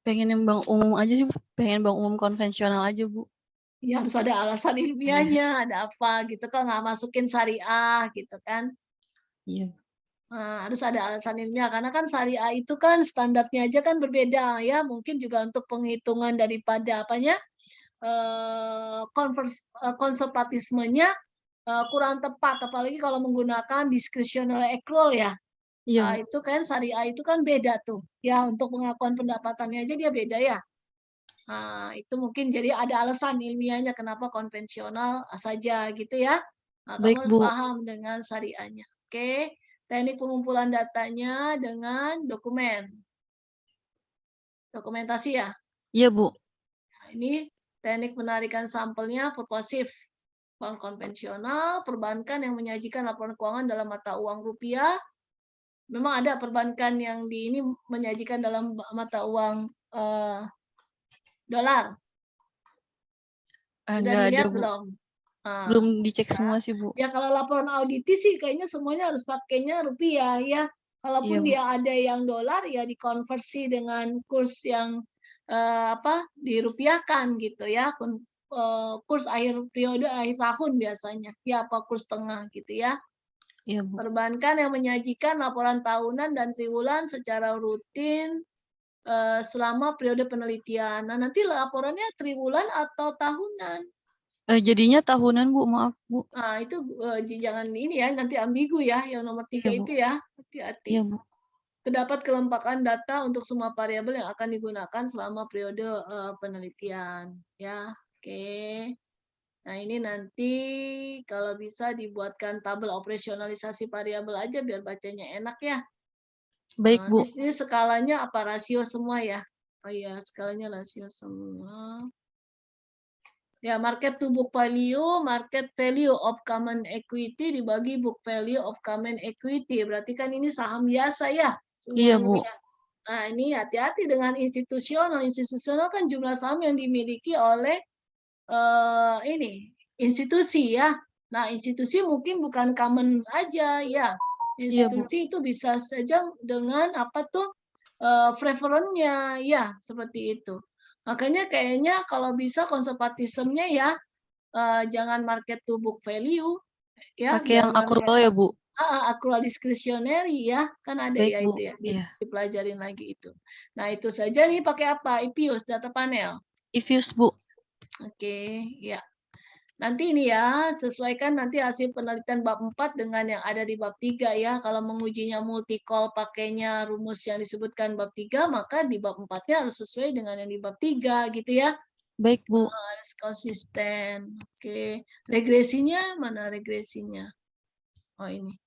Pengen yang bank umum aja sih, Bu. Pengen bank umum konvensional aja, Bu. Ya harus ada alasan ilmiahnya, ada apa gitu kan, nggak masukin syariah gitu kan. Iya. Harus ada alasan ilmiah, karena kan syariah itu kan standarnya aja kan berbeda ya, mungkin juga untuk penghitungan daripada apanya, konservatismenya kurang tepat, apalagi kalau menggunakan discretionary accrual ya. Iya, Bu. Itu kan syariah itu kan beda tuh, ya untuk pengakuan pendapatannya aja dia beda ya. Itu mungkin jadi ada alasan ilmiahnya kenapa konvensional saja gitu ya. Baik, Kamu harus Bu. paham dengan syariahnya. Oke, teknik pengumpulan datanya dengan dokumentasi ya. Iya, Bu. Nah, ini teknik penarikan sampelnya purposif. Bank konvensional, perbankan yang menyajikan laporan keuangan dalam mata uang rupiah. Memang ada perbankan yang di ini menyajikan dalam mata uang dolar. Sudah Enggak ada, dilihat Bu. belum? Belum dicek semua sih, Bu. Ya kalau laporan auditi sih kayaknya semuanya harus pakainya rupiah ya. Iya, Kalaupun Bu. dia ada yang dolar ya dikonversi dengan kurs yang dirupiahkan gitu ya. Kurs akhir periode akhir tahun biasanya. Ya apa kurs tengah gitu ya. Iya, Bu. Perbankan yang menyajikan laporan tahunan dan triwulan secara rutin selama periode penelitian. Nah, nanti laporannya triwulan atau tahunan. Jadinya tahunan, Bu. Maaf, Bu. Itu jangan ini ya, nanti ambigu ya, yang nomor 3 Iya, Bu. itu ya, hati-hati. Iya, Bu. Terdapat kelompokan data untuk semua variabel yang akan digunakan selama periode penelitian. Ya, oke. Nah, ini nanti kalau bisa dibuatkan tabel operasionalisasi variabel aja biar bacanya enak ya. Baik, Bu. Ini skalanya apa rasio semua ya? Oh iya, skalanya rasio semua. Ya, market to book value, market value of common equity dibagi book value of common equity. Berarti kan ini saham biasa ya Iya, Bu. semuanya. Nah, ini hati-hati dengan institusional. Institusional kan jumlah saham yang dimiliki oleh ini institusi ya. Nah, institusi mungkin bukan common aja ya. Iya, Bu. Institusi itu bisa saja dengan apa tuh preferennya ya, seperti itu. Makanya kayaknya kalau bisa konservatismenya ya jangan market to book value ya, Pakai yang jangan accrual ya, Bu? accrual discretionary ya, kan ada Baik, ya Bu. itu ya, Iya. dipelajarin lagi itu. Nah, itu saja nih pakai apa? IPIUS, data panel. IFUS, Bu. Oke, ya. Nanti ini ya, sesuaikan nanti hasil penelitian bab 4 dengan yang ada di bab 3 ya. Kalau mengujinya multi-call pakainya rumus yang disebutkan bab 3, maka di bab 4-nya harus sesuai dengan yang di bab 3 gitu ya. Baik, Bu. Harus konsisten. Oke. Regresinya, mana regresinya? Oh, ini.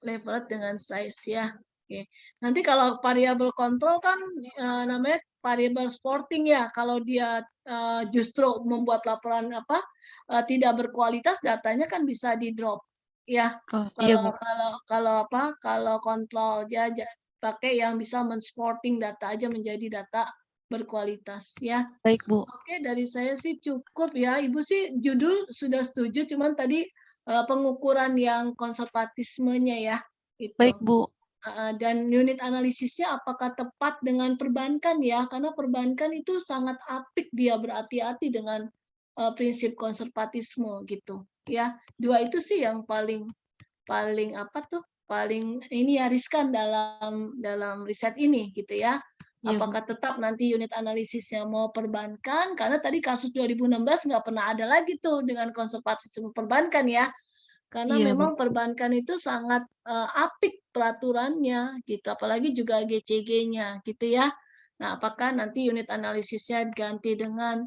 Levelet dengan size ya. Oke. Nanti kalau variabel kontrol kan namanya variabel sporting ya. Kalau dia justru membuat laporan tidak berkualitas, datanya kan bisa di drop ya. Oh, iya, Bu. Kalau kontrol ya pakai yang bisa mensporting data aja menjadi data berkualitas ya. Baik, Bu. Oke, dari saya sih cukup ya. Ibu sih judul sudah setuju, cuman tadi pengukuran yang konservatismenya ya. Itu. Baik, Bu. Dan unit analisisnya apakah tepat dengan perbankan ya? Karena perbankan itu sangat apik dia berhati-hati dengan prinsip konservatisme gitu. Ya, dua itu sih yang paling ini ya riskan dalam riset ini gitu ya. Iya, Bu. Apakah tetap nanti unit analisisnya mau perbankan? Karena tadi kasus 2016 nggak pernah ada lagi tuh dengan konservatisme perbankan ya. Karena Iya, Bu. memang perbankan itu sangat apik peraturannya gitu. Apalagi juga GCG-nya gitu ya. Nah, apakah nanti unit analisisnya ganti dengan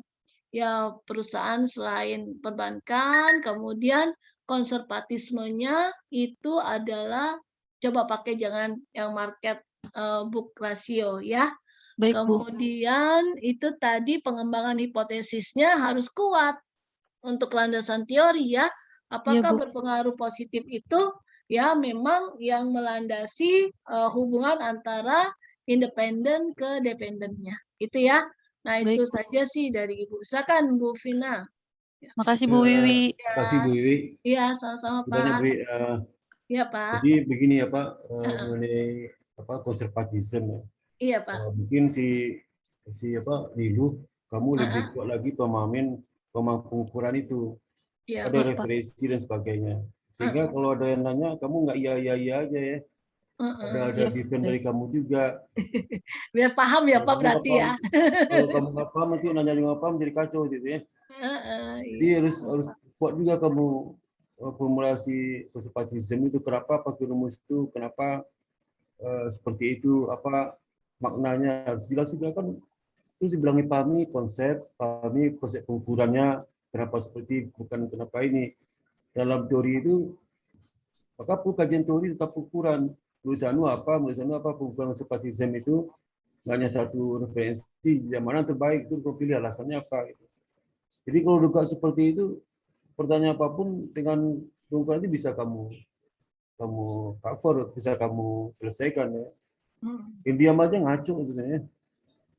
ya perusahaan selain perbankan, kemudian konservatismenya itu adalah coba pakai jangan yang market book ratio ya. Baik, Bu. Kemudian itu tadi pengembangan hipotesisnya harus kuat untuk landasan teori ya. Apakah Bu. berpengaruh positif itu ya memang yang melandasi hubungan antara independen ke dependennya. Itu ya. Nah, Baik, itu Bu. saja sih dari Ibu. Silakan Bu Vina. Makasih Bu Wiwi. Terima kasih Bu Wiwi. Iya, sama-sama Sebenarnya Pak. Bri, Iya, Pak. jadi begini ya Pak, Heeh. mengenai konservatisme ya. Iya, Pak. Mungkin si Niluh, kamu lebih Heeh. kuat lagi pemahamin pengukuran itu, Iya, ada Pak. referensi dan sebagainya. Sehingga Heeh. kalau ada yang nanya, kamu nggak iya aja ya. Ada Iya, defend dari baik. kamu juga. biar paham ya Kalau Pak kamu nggak berarti paham, ya. kalau kamu nggak paham nanti nanya juga nggak paham jadi kacau gitu ya. Heeh, Jadi iya. harus kuat juga kamu formulasi konservatisme itu, kenapa pakai rumus itu, kenapa seperti itu, apa maknanya harus jelas juga kan. Terus dibilangnya pahami konsep pengukurannya, kenapa seperti, bukan kenapa ini. Dalam teori itu, maka perlu kajian teori tetap ukuran. Tulisanmu apa, pengukuran konservatisme itu nggak hanya satu referensi, yang mana terbaik itu kau pilih alasannya apa. Gitu. Jadi kalau duga seperti itu, pertanyaan apapun dengan pengukuran itu bisa kamu cover, bisa kamu selesaikan ya. Yang diam aja ngaco gitu ya.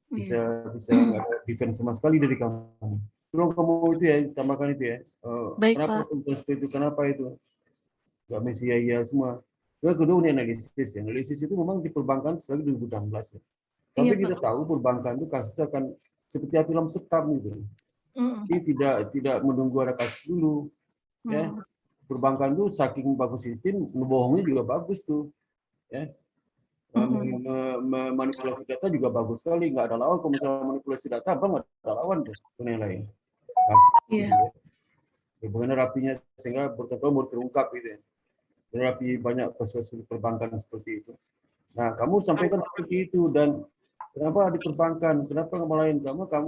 Bisa nggak ada defense sama sekali dari kamu. Tolong kamu itu ya, tambahkan itu ya. Baik, Kenapa Pak. seperti itu? Kenapa itu? Gak mesti ya semua. Yang kedua ini analisis. Analisis itu memang di perbankan sejak 2016 ya. Tapi Iya, kita Pak. tahu perbankan itu kasusnya akan seperti film sekam gitu. Ini tidak menunggu ada kasus dulu. Ya. Perbankan itu saking bagus sistem, bohongnya juga bagus tuh. Ya. Manipulasi data juga bagus sekali, nggak ada lawan. Kalau misalnya manipulasi data, abang nggak ada lawan tuh, yang lain. Iya. Bagaimana rapinya sehingga berkembang terungkap gitu ya. Rapi banyak kasus perbankan seperti itu. Nah, kamu sampaikan seperti itu, dan kenapa di perbankan? Kenapa nggak lain?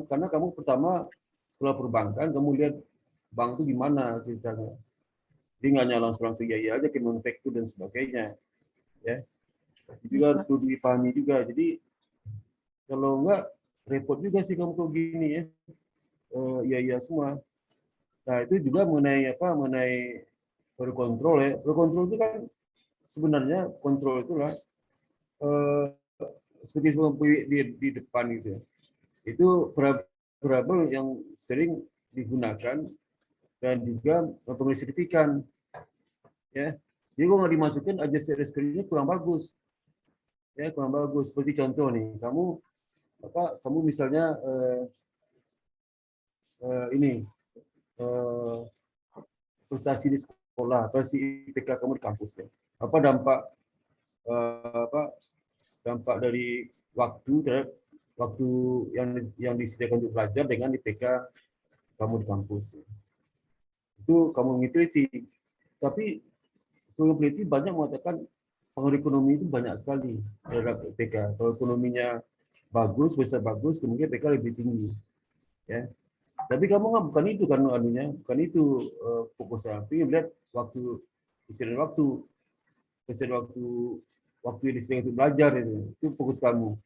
Karena kamu pertama setelah perbankan kamu lihat bank itu gimana ceritanya. Jadi nggak langsung iya aja ke manufaktur dan sebagainya. Ya. Juga perlu dipahami juga. Jadi kalau enggak repot juga sih kamu kok gini ya. Iya semua. Nah, itu juga mengenai berkontrol ya. Berkontrol itu kan sebenarnya kontrol itulah seperti di depan gitu ya. Itu variabel yang sering digunakan dan juga mempengaruhi signifikan. Ya. Jadi kalau nggak dimasukin aja screen-nya kurang bagus. Ya, kurang bagus. Seperti contoh nih, kamu misalnya prestasi di sekolah, prestasi IPK kamu di kampus ya. Apa dampak dari waktu yang disediakan untuk belajar dengan IPK kamu di kampus. Itu kamu meneliti. Tapi seluruh peneliti banyak mengatakan pengaruh ekonomi itu banyak sekali terhadap IPK. Kalau ekonominya bagus, bisa bagus, kemungkinan IPK lebih tinggi. Ya. Tapi kamu nggak, bukan itu kan anunya, bukan itu fokusnya. Tapi lihat istirahat waktu yang disediakan untuk belajar itu fokus kamu.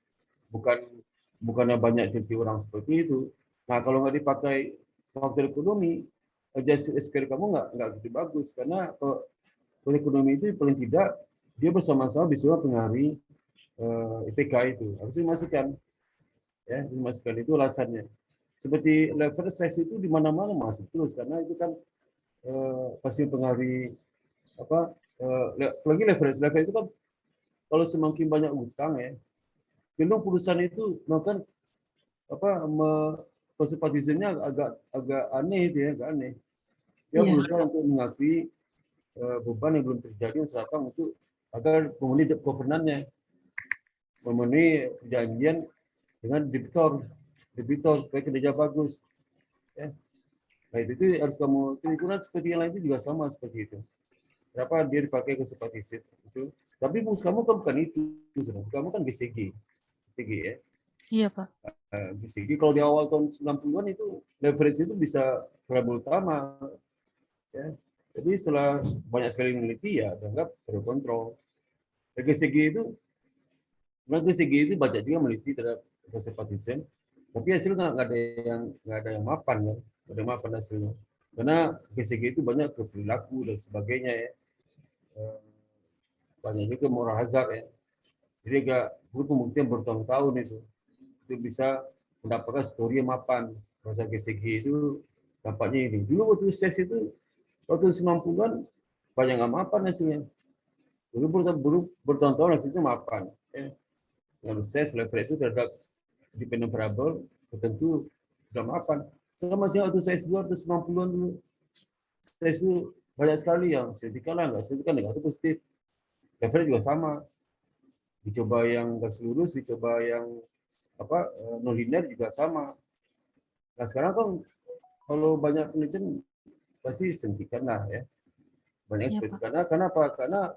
Bukannya banyak cerita orang seperti itu. Nah, kalau nggak dipakai faktor ekonomi, SKR kamu nggak gitu bagus, karena kalau ekonomi itu paling tidak dia bersama-sama bisa mempengaruhi IPK itu harus dimasukkan, ya dimasukkan, itu alasannya. Seperti level size itu di mana-mana masuk terus, karena itu kan pasti mempengaruhi apalagi leverage itu kan, kalau semakin banyak utang ya, cenderung perusahaan itu melakukan konservatismenya agak aneh itu ya, agak aneh. Dia berusaha untuk mengakui beban yang belum terjadi misalkan untuk agar memenuhi governance-nya, memenuhi perjanjian dengan debitor supaya kinerja bagus. Ya. Nah, itu harus kamu lingkungan seperti yang lain itu juga sama seperti itu. Kenapa dia dipakai konservatisme itu? Tapi kamu kan bukan itu, kamu kan GCG ya. Iya, Pak. GCG kalau di awal tahun 90-an itu leverage itu bisa variabel utama. Ya. Jadi setelah banyak sekali meneliti ya dianggap terkontrol. GCG itu banyak juga meneliti terhadap simpatisan, tapi hasilnya nggak ada yang mapan kan, nggak ada mapan hasilnya. Karena GCG itu banyak ke perilaku dan sebagainya ya, banyak juga moral hazard ya. Jadi agak perlu pembuktian bertahun-tahun itu bisa mendapatkan story yang mapan. Bahasa GCG itu dampaknya ini. Dulu waktu ses itu waktu 90-an banyak nggak mapan hasilnya. Dulu bertahun-tahun hasilnya mapan. Ya. Dengan ses leverage itu terhadap dependent variable tertentu sudah mapan. Sama sih waktu ses 2 atau 90-an dulu. Ses itu banyak sekali yang signifikan lah, nggak signifikan, negatif positif. Leverage juga sama. Dicoba yang garis lurus, dicoba yang non linear juga sama. Nah sekarang kan kalau banyak penelitian pasti sentikan lah ya, banyak seperti karena apa? Karena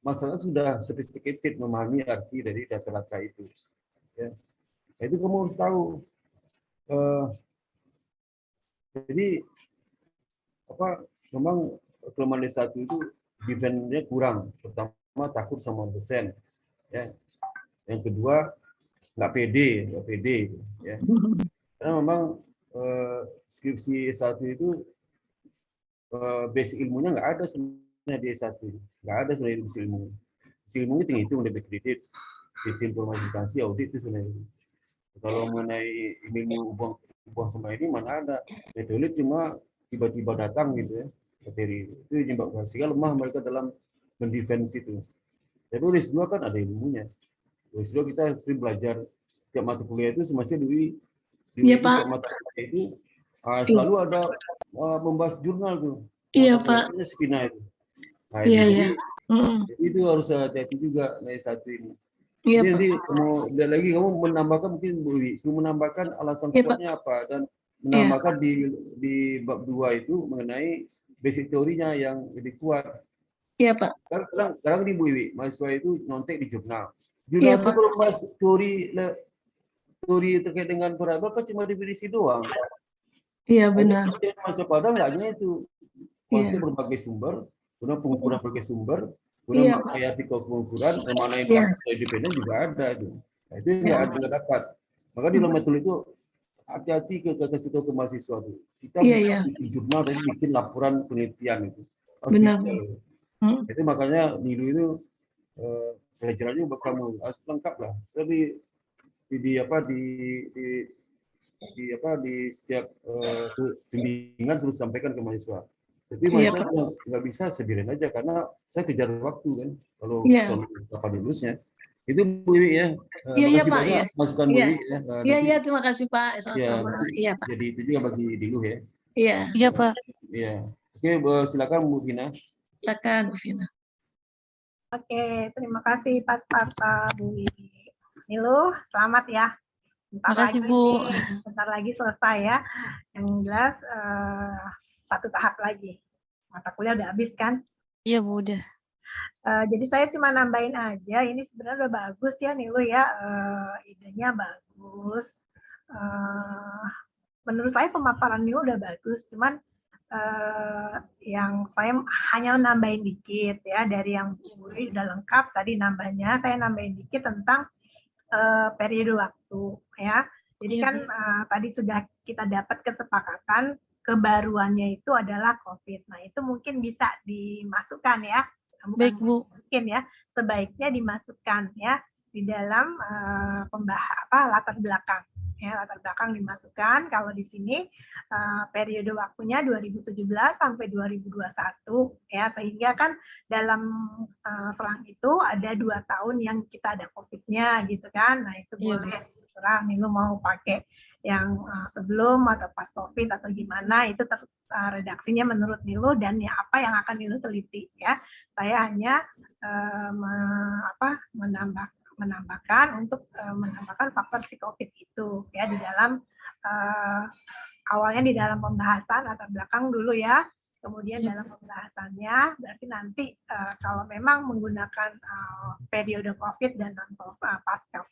masalah sudah sophisticated memahami arti dari data-data itu. Ya. Nah, itu kamu harus tahu. Jadi memang kelemahan D1 itu defense-nya kurang. Pertama takut sama dosen. Ya. Yang kedua nggak pede, ya. Karena memang skripsi S1 itu basic ilmunya nggak ada sebenarnya di S1, nggak ada sebenarnya basic ilmu. Basic ilmunya tinggi itu udah kredit, sistem informasi audit itu sebenarnya. Kalau mengenai ilmu buang sama ini mana ada, metode cuma tiba-tiba datang gitu ya, materi itu menyebabkan sehingga lemah mereka dalam mendefense itu. Tapi S2 kan ada ilmunya. S2 kita sering belajar tiap mata kuliah itu semestinya di setiap mata kuliah itu selalu ada membahas jurnal tuh. Iya Pak. Spina itu. Nah, jadi itu harus hati-hati juga dari satu ini. Iya, Jadi kamu menambahkan mungkin Bu Wiwi, menambahkan alasan kuatnya apa dan menambahkan di bab 2 itu mengenai basic teorinya yang lebih kuat. Iya Pak. Sekarang di Bu Wiwi, mahasiswa itu nontek di jurnal. Jurnal itu kalau bahas teori terkait dengan variabel kan cuma definisi doang. Iya benar. Masuk pada enggaknya itu masuk berbagai sumber, kemudian pengukuran berbagai sumber, kemudian mengenai artikel pengukuran, mengenai data independen juga ada itu. Nah, itu nggak dapat. Maka di dalam metode itu hati-hati kasih tahu ke mahasiswa itu. Kita bikin jurnal dan bikin laporan penelitian itu. Benar. Itu makanya Nilu itu pelajarannya kamu harus lengkap lah. Jadi di setiap bimbingan harus sampaikan ke mahasiswa. Tapi mahasiswa nggak bisa sendirian aja karena saya kejar waktu kan kalau kapan lulusnya. Itu Bu Wiwi ya. Iya Pak. Masukan Bu Wiwi ya. Iya terima kasih Pak. Sama-sama. Iya Pak. Jadi itu juga bagi Diluh ya. Iya Pak. Iya. Oke, silakan Bu Vina. Silakan Bu Vina. Oke, terima kasih Pak Sparta, Bu Wiwi. Niluh, selamat ya. Terima kasih Bu. Bentar lagi selesai ya. Yang jelas satu tahap lagi. Mata kuliah udah habis kan? Iya Bu, udah. Jadi saya cuma nambahin aja. Ini sebenarnya udah bagus ya Niluh ya. Idenya bagus. Menurut saya pemaparan Niluh udah bagus. Cuman yang saya hanya nambahin dikit ya dari yang Bu Wiwi udah lengkap. Tadi nambahnya saya nambahin dikit tentang periode waktu ya. Jadi kan tadi sudah kita dapat kesepakatan kebaruannya itu adalah COVID. Nah, itu mungkin bisa dimasukkan ya. Baik, Bu. Mungkin ya, sebaiknya dimasukkan ya di dalam latar belakang. Ya, latar belakang dimasukkan kalau di sini periode waktunya 2017 sampai 2021 ya, sehingga kan dalam selang itu ada 2 tahun yang kita ada COVID-nya gitu kan. Nah, itu boleh terserah nih lu mau pakai yang sebelum atau pas COVID atau gimana, itu redaksinya menurut Niluh dan ya apa yang akan Niluh teliti ya. Saya hanya menambahkan faktor si COVID itu ya di dalam awalnya di dalam pembahasan latar belakang dulu ya, kemudian dalam pembahasannya berarti nanti kalau memang menggunakan periode COVID dan pasca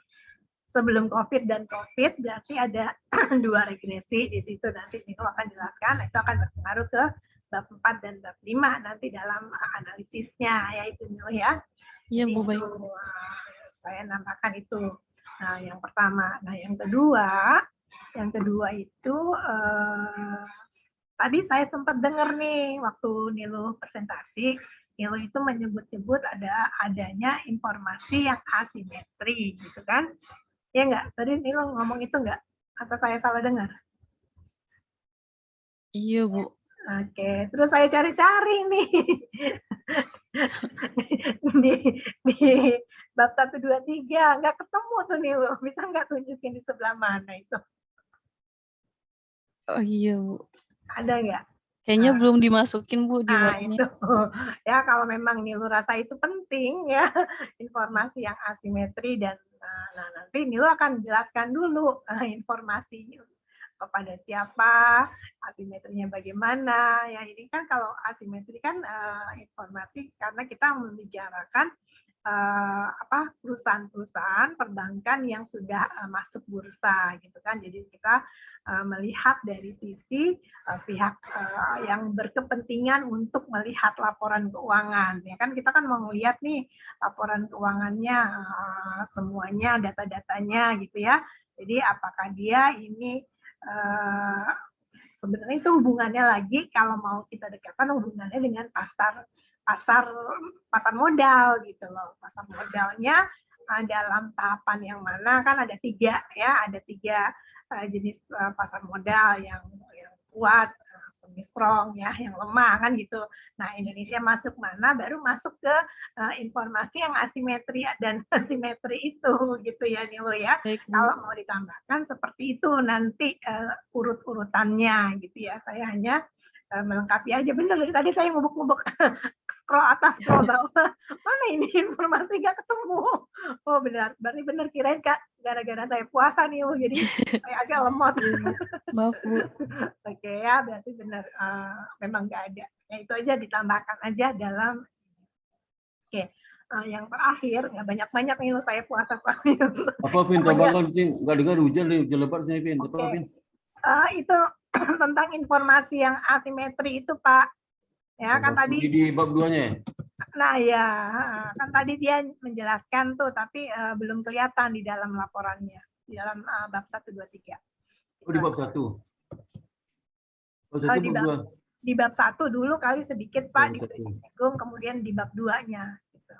sebelum COVID dan COVID berarti ada 2 regresi di situ, nanti itu akan jelaskan, itu akan berpengaruh ke bab 4 dan bab 5 nanti dalam analisisnya ya itu ya. Iya Bu, baik. Saya nambahkan itu. Nah, yang pertama. Nah, yang kedua itu tadi saya sempat dengar nih waktu Nilu presentasi, Nilu itu menyebut-nyebut adanya informasi yang asimetri, gitu kan? Ya nggak? Tadi Nilu ngomong itu nggak? Atau saya salah dengar? Iya, Bu. Oke, terus saya cari-cari nih di bab 1, 2, 3 nggak ketemu tuh Nilu. Bisa nggak tunjukin di sebelah mana itu? Oh iya, Bu. Ada nggak? Kayaknya belum dimasukin, Bu, di Nah, Word-nya. itu. Ya, kalau memang Nilu rasa itu penting ya, informasi yang asimetri dan nanti Nilu akan jelaskan dulu informasi kepada siapa, asimetrinya bagaimana. Ya, ini kan kalau asimetri kan informasi karena kita membicarakan perusahaan-perusahaan perbankan yang sudah masuk bursa gitu kan. Jadi kita melihat dari sisi pihak yang berkepentingan untuk melihat laporan keuangan. Ya kan kita kan mau melihat nih laporan keuangannya semuanya, data-datanya gitu ya. Jadi apakah dia ini sebenarnya itu hubungannya lagi kalau mau kita dekatkan hubungannya dengan pasar modal gitu loh. Pasar modalnya dalam tahapan yang mana kan ada 3 ya, ada 3 jenis pasar modal yang kuat, semi strong ya, yang lemah kan gitu. Nah, Indonesia masuk mana baru masuk ke informasi yang asimetri dan asimetri itu gitu ya Nilo ya. Baik, Bu. Kalau mau ditambahkan seperti itu nanti urut-urutannya gitu ya. Saya hanya melengkapi aja. Benar dari tadi saya ngubek-ngubek scroll atas scroll bawah. Mana ini informasi nggak ketemu? Oh benar, berarti benar kirain Kak gara-gara saya puasa nih, jadi saya agak lemot. Maaf Bu. Oke ya, berarti benar memang nggak ada. Ya itu aja ditambahkan aja dalam. Oke, yang terakhir nggak banyak-banyak nih saya puasa soalnya. Apa Vin? Tambahkan Cing, nggak dengar hujan lebat sini Vin. Apa Vin? Itu tentang informasi yang asimetri itu Pak. Ya kan tadi di bab 2-nya. Nah ya, kan tadi dia menjelaskan tuh, tapi belum kelihatan di dalam laporannya, di dalam bab 1, 2, 3. Oh di bab 1. Bab 1 bab 2. Di bab 1 dulu kali sedikit Pak, disinggung, kemudian di bab 2-nya. Gitu.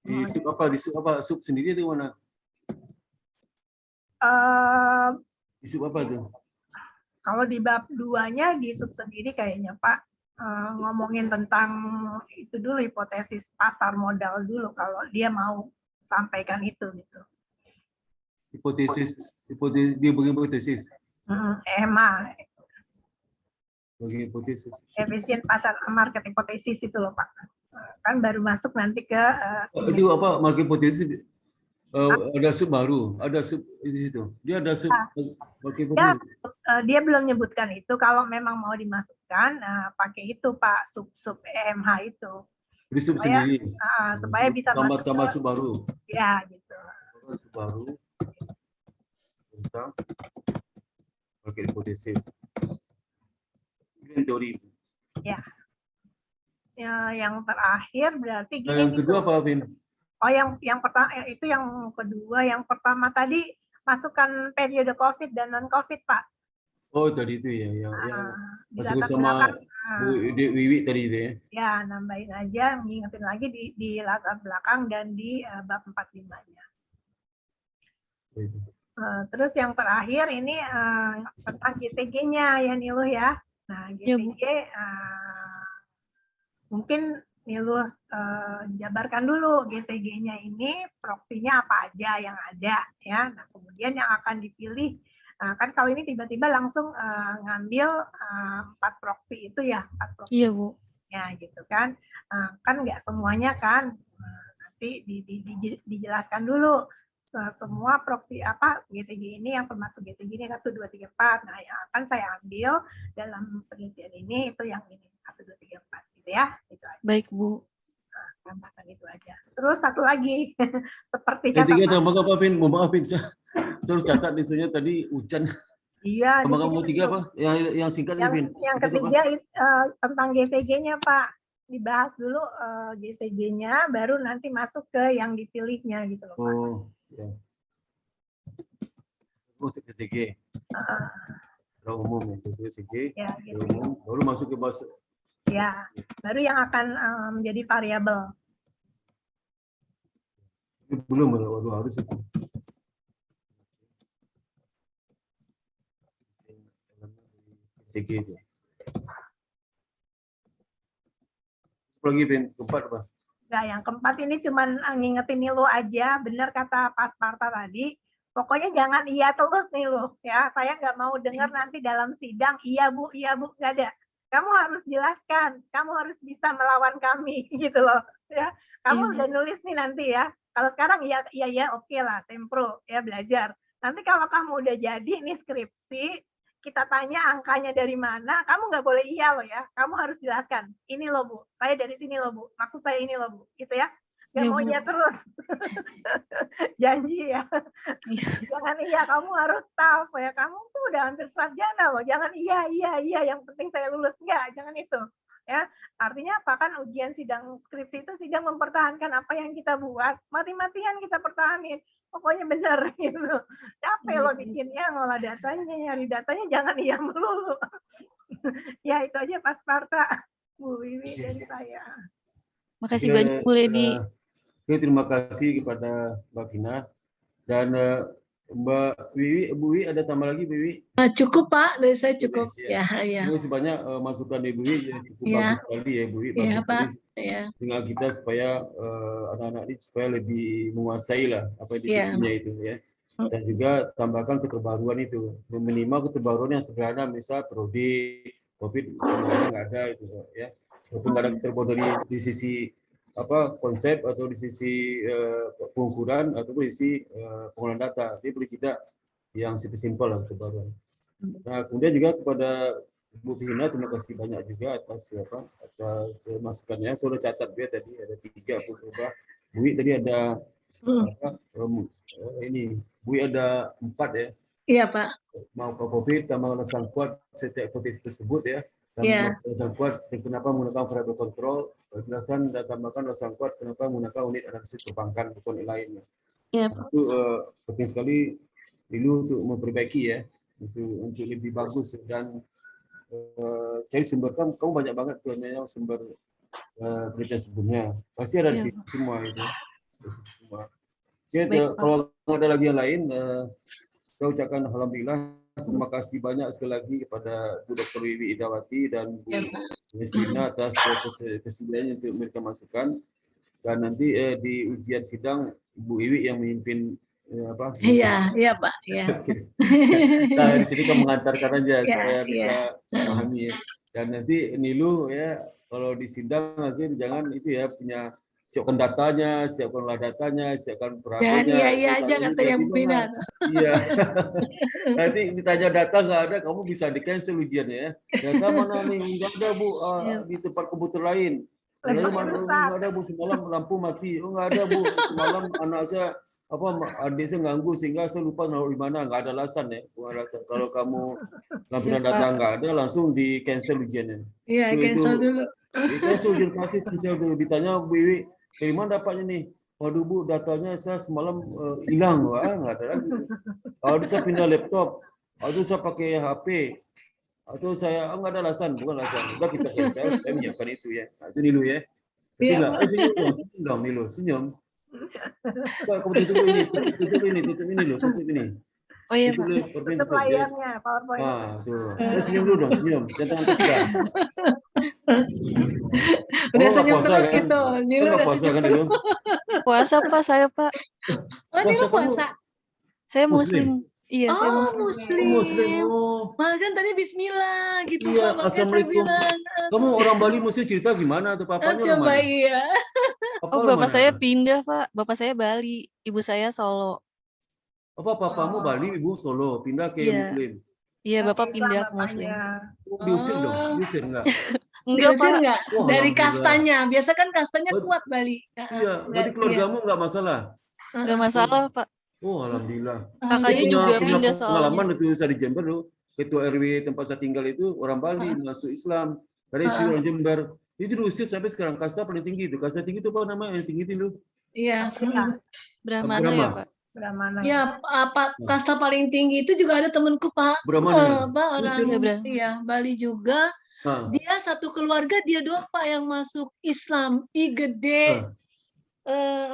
Di sub apa? Di sub apa? Sub sendiri itu mana? Di sub apa tuh? Kalau di bab 2-nya di sub sendiri kayaknya Pak. Ngomongin tentang itu dulu, hipotesis pasar modal dulu kalau dia mau sampaikan itu gitu. Hipotesis dia bagi hipotesis. EMA. Bagi hipotesis. Efisien pasar market hipotesis itu loh Pak. Kan baru masuk nanti ke itu apa market hipotesis? Ada sub baru, ada sub di situ. Dia ada sub market hipotesis. Dia belum menyebutkan itu. Kalau memang mau dimasukkan, pakai itu Pak, sub EMH itu. Di sub sendiri. Supaya bisa masuk tambah sub baru. Ya, gitu. Sub baru tentang market hipotesis. Teori. Ya. Yang terakhir berarti gini. Yang kedua apa, Vin? Oh, yang pertama itu yang kedua. Yang pertama tadi masukkan periode COVID dan non COVID Pak. Oh tadi itu ya, yang masuk sama Wiwi tadi itu ya. Ya, nambahin aja, ngingetin lagi di latar belakang dan di bab 45-nya. Terus yang terakhir ini tentang GCG-nya ya Niluh ya. Nah, GCG mungkin Niluh jabarkan dulu GCG-nya ini proksinya apa aja yang ada ya. Nah, kemudian yang akan dipilih kan kalau ini tiba-tiba langsung ngambil 4 proksi itu ya, 4 proksi. Iya, Bu. Ya, gitu kan. Kan nggak semuanya kan. Nanti dijelaskan dulu semua proksi apa GCG ini yang termasuk GCG ini 1, 2, 3, 4. Nah, yang akan saya ambil dalam penelitian ini itu yang ini 1, 2, 3, 4 gitu ya. Itu aja. Baik, Bu. Tambahkan itu aja. Terus satu lagi seperti kata tambah apa Vin? Maaf Vin, saya harus catat isunya tadi hujan. Iya. Tambah kamu 3 apa? Yang singkatnya Vin. Yang ketiga tentang GCG-nya Pak. Dibahas dulu GCG-nya, baru nanti masuk ke yang dipilihnya gitu loh Pak. Oh, ya. masuk ke CG. Secara umum itu CG, Ya, gitu. umum, baru masuk ke bahasa. Ya, baru yang akan menjadi variabel. Belum, waduh harus itu. CG itu. Lagi keempat apa? Nah, yang keempat ini cuman ngingetin Nilu aja, benar kata Pak Sparta tadi. Pokoknya jangan iya terus Nilu, ya. Saya nggak mau dengar nanti dalam sidang, iya Bu, nggak ada. Kamu harus jelaskan, kamu harus bisa melawan kami, gitu loh. Ya, kamu udah nulis nih nanti ya. Kalau sekarang iya, oke lah, sempro, ya belajar. Nanti kalau kamu udah jadi nih skripsi, kita tanya angkanya dari mana, kamu nggak boleh iya loh ya. Kamu harus jelaskan, ini loh Bu, saya dari sini loh Bu, maksud saya ini loh Bu, gitu ya. Nggak mau iya terus. Janji ya. Jangan iya, kamu harus tough ya. Kamu tuh udah hampir sarjana loh. Jangan iya, yang penting saya lulus. Enggak, jangan itu. Ya, artinya apa kan ujian sidang skripsi itu sidang mempertahankan apa yang kita buat. Mati-matian kita pertahanin. Pokoknya benar gitu. Capek loh bikinnya, ngolah datanya, nyari datanya, jangan iya melulu. Ya itu aja Pak Sparta. Bu Wiwi dari saya. Makasih banyak Bu Ledi. Terima kasih kepada Mbak Vina dan Mbak Wiwi. Bu Wiwi ada tambah lagi Bu Wiwi? Cukup Pak, dari saya cukup. Ya. Terima kasih banyak masukan Ibu Wiwi, cukup bagus sekali ya Bu Wiwi. Iya Pak. Dengan kita supaya anak-anak ini supaya lebih menguasai lah apa yang dipikirnya itu ya. Dan juga tambahkan keterbaruan itu, minimal keterbaruan yang sederhana, misal prodi COVID sebenarnya nggak ada itu ya. Walaupun nggak ada keterbaruan di sisi apa konsep atau di sisi pengukuran atau di sisi pengolahan data, jadi boleh tidak yang simpel lah keterbaruan. Nah kemudian juga kepada Bu Vina terima kasih banyak juga atas masukannya. Saya sudah catat dia tadi ada 3 Bu coba. Bu tadi ada ini Bu ada 4 ya. Iya Pak. Mau COVID tambah alasan kuat setiap hipotesis tersebut ya. Alasan kuat kenapa menggunakan variable control, jelaskan dan tambahkan alasan kuat kenapa menggunakan unit analisis perbankan bukan lainnya. Itu penting sekali dulu untuk memperbaiki ya, untuk lebih bagus dan cari sumber kamu banyak banget tuanya sumber penelitian sebelumnya pasti ada di situ semua itu. Kalau ada lagi yang lain, saya ucapkan alhamdulillah, terima kasih banyak sekali lagi kepada Bu Dr. Wiwi Idawati dan Bu Vina atas kesediaannya untuk memberikan masukan. Dan nanti di ujian sidang Bu Wiwi yang memimpin apa? Iya Pak. Iya. Nah di sini kamu mengantarkan aja saya bisa memahami ya. Dan nanti Nilu ya kalau di sidang nanti jangan itu ya punya siapkan datanya, siapkan datanya, siapkan perangkatnya. Iya aja katanya Bu Vina. Iya. Nanti ditanya data nggak ada, kamu bisa di cancel ujiannya ya. Data mana nih? Nggak ada Bu di tempat komputer lain. Nggak ada Bu, semalam lampu mati. Oh nggak ada Bu, semalam anak saya adik saya ganggu sehingga saya lupa naruh di mana. Nggak ada alasan ya. Alasan. Kalau kamu ngambil data nggak ada, langsung di cancel ujiannya. Iya cancel dulu. Cancel ujian pasti cancel dulu. Ditanya Bu Wiwi, dari mana dapatnya nih? Waduh Bu, datanya saya semalam hilang. Wah nggak ada lagi. Kalau saya pindah laptop, atau saya pakai HP, atau saya nggak ada alasan, bukan alasan. Udah kita cancel, saya menyiapkan itu ya. Nah, itu Nilu ya. Tidak, senyum dong Nilu, senyum. Kamu tutup ini loh, tutup ini. Oh iya Pak. Tutup layarnya, PowerPoint. Ah, tuh. Senyum dulu dong, senyum. Jangan tegang. Udah senyum terus kan? gitu. Nilu udah puasa kan Nilu? Puasa Pak, saya Pak. Oh Nilu puasa? Saya Muslim. Iya, saya Muslim. Malah kan tadi Bismillah gitu iya, Pak. Assalamualaikum. Kamu orang Bali mesti cerita gimana tuh papanya? Coba iya. Bapak saya pindah Pak. Bapak saya Bali, ibu saya Solo. Papamu Bali, ibu Solo, pindah ke Muslim. Iya, Bapak pindah ke Muslim. Diusir dong, diusir enggak? Diusir enggak? Dari kastanya. Biasa kan kastanya kuat Bali. Iya, berarti keluargamu enggak masalah? Enggak masalah Pak. Oh, alhamdulillah. Kakaknya juga pindah soalnya. Pengalaman itu saya di Jember loh. Ketua RW tempat saya tinggal itu orang Bali masuk Islam. Dari istri orang Jember. Itu diusir sampai sekarang kasta paling tinggi itu. Kasta tinggi itu apa namanya yang tinggi itu? Iya. Brahmana ya Pak. Brahmana. Ya, kasta paling tinggi itu juga ada temanku, Pak. Brahmana. Orang iya, Bali juga. Dia satu keluarga dia doang, Pak, yang masuk Islam. I gede.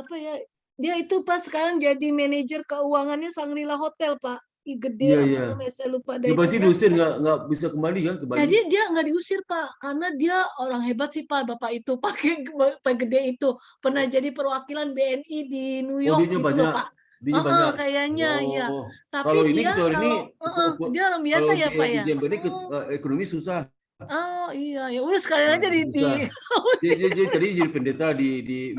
Apa ya? Dia itu pas sekarang jadi manajer keuangannya Shangri-La Hotel, Pak. I gede apa namanya, saya lupa Dia pasti diusir, nggak bisa kembali kan ke Bali. Jadi dia nggak diusir, Pak, karena dia orang hebat sih, Pak, Bapak itu pakai gede itu pernah jadi perwakilan BNI di New York gitu loh, Pak. Kayaknya ya. Tapi dia dia orang biasa ya, Pak ya. Di Jember ini ekonomi susah. Oh iya, ya udah sekalian aja di dia jadi pendeta di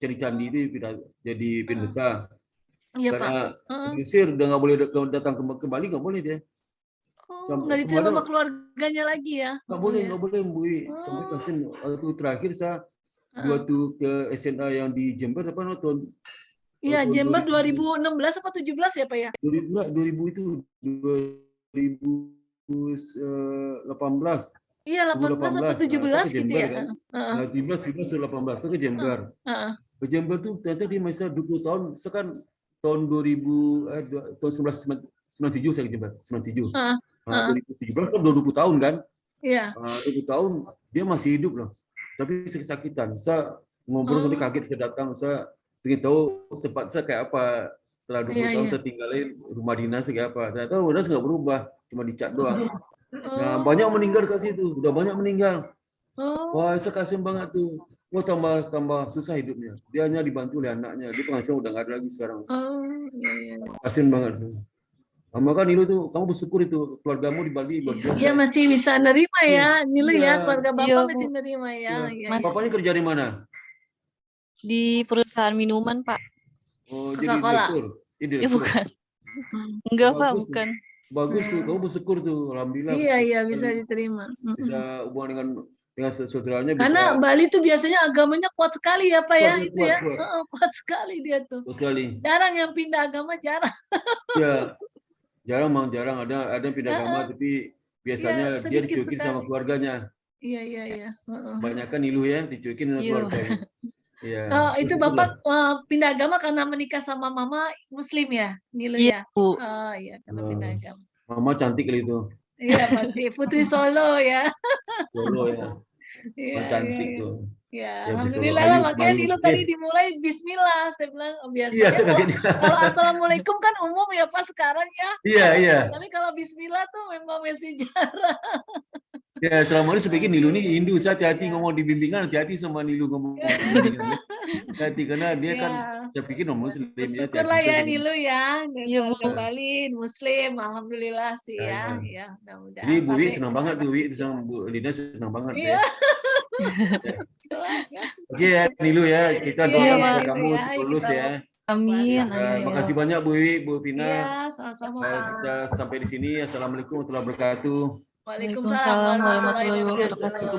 Candi Candi itu jadi pendeta. Iya, karena diusir udah nggak boleh datang ke Bali, nggak boleh dia. Nggak diterima sama keluarganya lagi ya? Nggak boleh Bu. Sampai kasihan waktu terakhir saya waktu ke SNA yang di Jember apa nonton. Iya, Jember 2016 apa 17 ya, Pak ya? 2000 itu 2018. Iya, 18 atau 17 gitu ya. Nah, 17 atau 18 saya ke Jember. Ke Jember tuh ternyata dia masih 20 tahun. Sekarang tahun 1997 saya ke Jember, 97. Nah, 2017 kan 20 tahun kan? Iya. 20 tahun dia masih hidup loh. Tapi sakit-sakitan. Saya ngobrol sampai kaget saya datang, saya ingin tahu tempat saya kayak apa. Setelah 20 tahun saya tinggalin rumah dinas kayak apa. Ternyata rumah dinas nggak berubah, cuma dicat doang. Nah, banyak meninggal ke situ, udah banyak meninggal. Wah, saya kasihan banget tuh. Wah, tambah susah hidupnya. Dia hanya dibantu oleh anaknya. Dia penghasilan udah nggak ada lagi sekarang. Kasihan banget sih. Maka Nilu tuh, kamu bersyukur itu keluargamu di Bali luar biasa. Iya, masih bisa nerima ya, Nilu ya, keluarga Bapak masih nerima ya. Bapaknya kerja di mana? Di perusahaan minuman, Pak. Oh, jadi direktur. Ya, bukan. Enggak, Pak, bukan. Bagus tuh, kamu bersyukur tuh, alhamdulillah. Iya, bisa diterima. Bisa hubungan dengan saudaranya. Karena Bali tuh biasanya agamanya kuat sekali ya, Pak ya, itu ya. Kuat sekali dia tuh. Kuat sekali. Jarang yang pindah agama, jarang. Iya, jarang ada yang pindah agama, tapi biasanya dia dicuekin sama keluarganya. Iya. Banyak kan Nilu ya, dicuekin sama keluarganya. Iya. Itu Bapak pindah agama karena menikah sama mama Muslim ya, Nilu ya? Bu. Oh iya, karena pindah agama. Mama cantik kali itu. Iya, pasti Putri Solo ya. Solo ya. Mama cantik tuh. Ya, alhamdulillah lah, makanya Nilu tadi dimulai Bismillah, saya bilang biasanya. Iya, kalau Assalamualaikum kan umum ya Pak sekarang ya. Iya. Tapi kalau Bismillah tuh memang mesti jarang. Ya, selama ini sebagai Nilu nih Hindu, saya hati-hati ngomong di bimbingan, hati-hati sama Nilu ngomong. Hati karena dia kan saya pikir Muslim. Syukurlah ya Nilu ya, Bali Muslim, alhamdulillah sih ya. Ya, mudah-mudahan. Jadi Bu Wi senang banget tuh, Wi sama Bu Lina senang banget ya. Oke ya Nilu ya, kita doakan kamu lulus ya. Amin. Makasih banyak Bu Wi, Bu Pina. Iya, sama-sama Pak. Kita sampai di sini. Assalamualaikum warahmatullahi wabarakatuh. Waalaikumsalam warahmatullahi wabarakatuh.